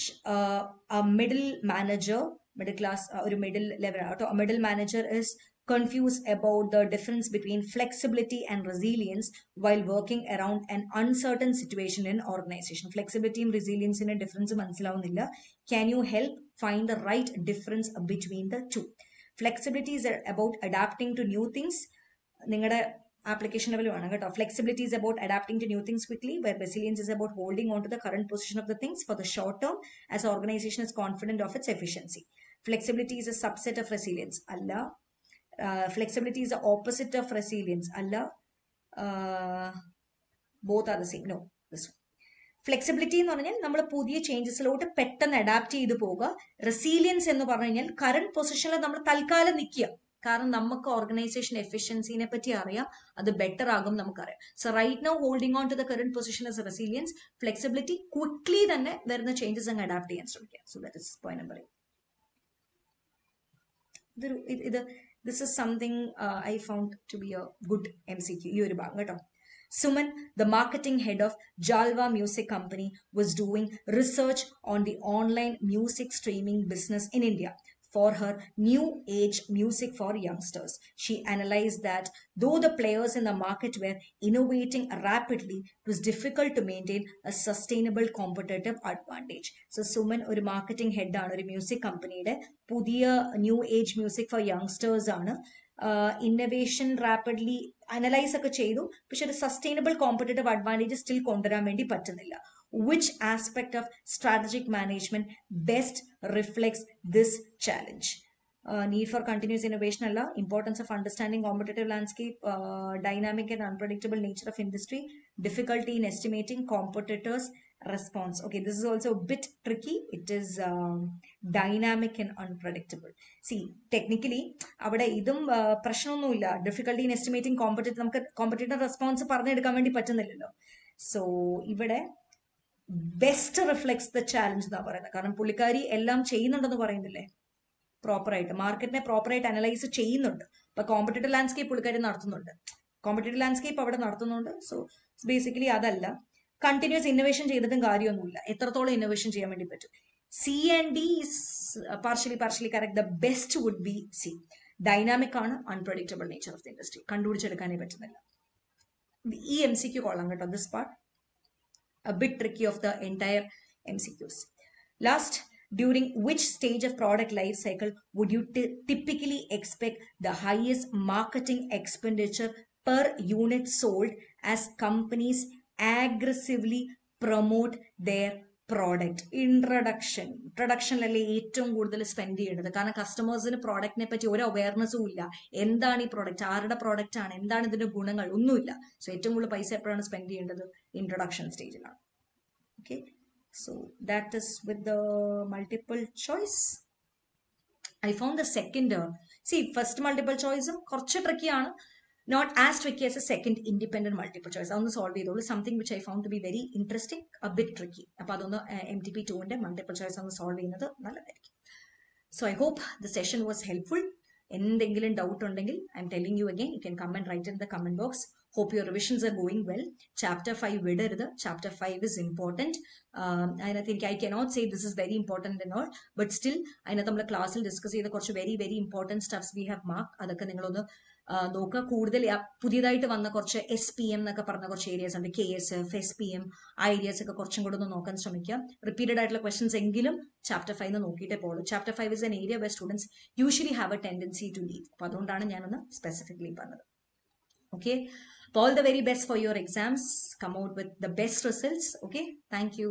Speaker 1: a middle manager, middle class, or middle level, a middle manager is confused about the difference between flexibility and resilience while working around an uncertain situation in organization. Flexibility and resilience in a difference manasilavunilla. Can you help find the right difference between the two? Flexibility is about adapting to new things. Ningada application level ആണ് കേട്ടോ. Flexibility is about adapting to new things quickly, where resilience is about holding on to the current position of the things for the short term as organization is confident of its efficiency. Flexibility is a subset of resilience. Allah. Flexibility is the opposite of resilience. Allah. Both are the same. No, this one. Flexibility എന്ന് പറഞ്ഞാൽ നമ്മൾ പുതിയ ചേഞ്ചസിലോട്ട് പെട്ടെന്ന് adapt ചെയ്ത് പോവുക. Resilience എന്ന് പറഞ്ഞു കഴിഞ്ഞാൽ കറണ്ട് പൊസിഷനിൽ നമ്മൾ തൽക്കാലം നിൽക്കുക. കാരണം നമുക്ക് ഓർഗനൈസേഷൻ എഫിഷ്യൻസിനെ പറ്റി അറിയാം, അത് ബെറ്റർ ആകും നമുക്കറിയാം. So right now holding on to the current position is resilience. Flexibility quickly തന്നെ വരുന്ന ചേഞ്ചസ് അങ്ങ് അഡാപ്റ്റ് ചെയ്യാൻ ശ്രമിക്കുക. So that is point number 8. This is something I found to be a good MCQ. ഈ ഒരു ഭാഗം കേട്ടോ. Suman, the marketing head of Jalva Music Company, was doing research on the online music streaming business in India for her new age music for youngsters. She analyzed that though the players in the market were innovating rapidly, it was difficult to maintain a sustainable competitive advantage. So Suman, ഒരു marketing head ആണ് ഒരു music കമ്പനിയുടെ. പുതിയ new age music four youngsters ആണ്. Innovation rapidly analyse ഒക്കെ ചെയ്തു, പക്ഷെ ഒരു സസ്റ്റൈനബിൾ കോമ്പറ്റേറ്റീവ് അഡ്വാൻറ്റേജ് സ്റ്റിൽ കൊണ്ടുവരാൻ വേണ്ടി പറ്റുന്നില്ല. Which aspect of strategic management best reflects this challenge? Need for continuous innovation alla, importance of understanding competitive landscape, dynamic and unpredictable nature of industry, difficulty in estimating competitors' response. Okay, this is also a bit tricky. It is dynamic and unpredictable. See, technically avade idum prashanonnumilla. Difficulty in estimating നമുക്ക് competitor response പറഞ്ഞെടുക്കാൻ വേണ്ടി പറ്റുന്നില്ലല്ലോ. So ഇവിടെ best reflects the challenge എന്നാ പറയുന്നത്. കാരണം പുള്ളിക്കാരി എല്ലാം ചെയ്യുന്നുണ്ടെന്ന് പറയുന്നില്ലേ, പ്രോപ്പറായിട്ട് മാർക്കറ്റിനെ പ്രോപ്പറായിട്ട് അനലൈസ് ചെയ്യുന്നുണ്ട്. അപ്പൊ കോമ്പറ്റേറ്റീവ് ലാൻഡ്സ്കേപ്പ് പുള്ളിക്കാരി നടത്തുന്നുണ്ട്, കോമ്പറ്റേറ്റീവ് ലാൻഡ്സ്കേപ്പ് അവിടെ നടത്തുന്നുണ്ട്. സോ ബേസിക്കലി അതല്ല. കണ്ടിന്യൂസ് ഇന്നോവേഷൻ ചെയ്തിട്ടും കാര്യമൊന്നുമില്ല. എത്രത്തോളം ഇന്നോവേഷൻ ചെയ്യാൻ വേണ്ടി പറ്റും. C and D is partially correct. The best would be C. Dynamic ആണ്, unpredictable nature of the industry. കണ്ടുപിടിച്ചെടുക്കാനേ പറ്റുന്നില്ല. ഈ MCQ കൊള്ളാം കേട്ടോ. This part a bit tricky of the entire MCQs. Last, during which stage of product life cycle would you typically expect the highest marketing expenditure per unit sold as companies aggressively promote their product? ഇൻട്രഡക്ഷനിലല്ലേ ഏറ്റവും കൂടുതൽ spend ചെയ്യേണ്ടത്. കാരണം കസ്റ്റമേഴ്സിന് പ്രോഡക്റ്റിനെ പറ്റി ഒരു അവയർനെസ്സും ഇല്ല. എന്താണ് ഈ പ്രോഡക്റ്റ്, ആരുടെ പ്രോഡക്റ്റ് ആണ്, എന്താണ് ഇതിന്റെ ഗുണങ്ങൾ, ഒന്നുമില്ല. സോ ഏറ്റവും കൂടുതൽ പൈസ എപ്പോഴാണ് സ്പെൻഡ് ചെയ്യേണ്ടത്? ഇൻട്രൊഡക്ഷൻ സ്റ്റേജിലാണ്. Okay, so that is with the multiple choice. I found the second, first multiple ചോയ്സും കുറച്ച് ട്രിക്കിയാണ്. Not as tricky as a second independent multiple choice. അതൊന്ന് സോൾവ് ചെയ്തോളൂ. Something which I found to be very interesting, a bit tricky. അപ്പൊ അതൊന്ന് MTP 2ന്റെ multiple choice ഒന്ന് solve ചെയ്യുന്നത് നല്ലതായിരിക്കും. So I hope the session was helpful. എന്തെങ്കിലും doubt ഉണ്ടെങ്കിൽ I'm telling you again, you can come and write in the comment box. Hope your revisions are going well. Chapter 5 വിടരുത്. Chapter 5 is important. And I think I cannot say this is very important and all, but still അതിനകത്ത് നമ്മൾ ക്ലാസ്സിൽ discuss ചെയ്ത കുറച്ച് very very important stuffs we have mark. അതൊക്കെ നിങ്ങളൊന്ന് നോക്കുക. കൂടുതൽ പുതിയതായിട്ട് വന്ന കുറച്ച് SPM എന്നൊക്കെ പറഞ്ഞ കുറച്ച് ഏരിയാസ് ഉണ്ട്. KSF, SPM, ആ ഏരിയാസ് ഒക്കെ കുറച്ചും കൂടെ ഒന്ന് നോക്കാൻ ശ്രമിക്കുക. റിപ്പീറ്റഡ് ആയിട്ടുള്ള ക്വസ്റ്റൻസ് എങ്കിലും ചാപ്റ്റർ 5 നോക്കിയിട്ടേ പോകുള്ളൂ. Chapter 5 is an area where students usually have a tendency to leave. അപ്പോൾ അതുകൊണ്ടാണ് ഞാനൊന്ന് സ്പെസിഫിക്കലി പറഞ്ഞത്. Okay, all the very best for your exams. Come out with the best results. Okay, thank you.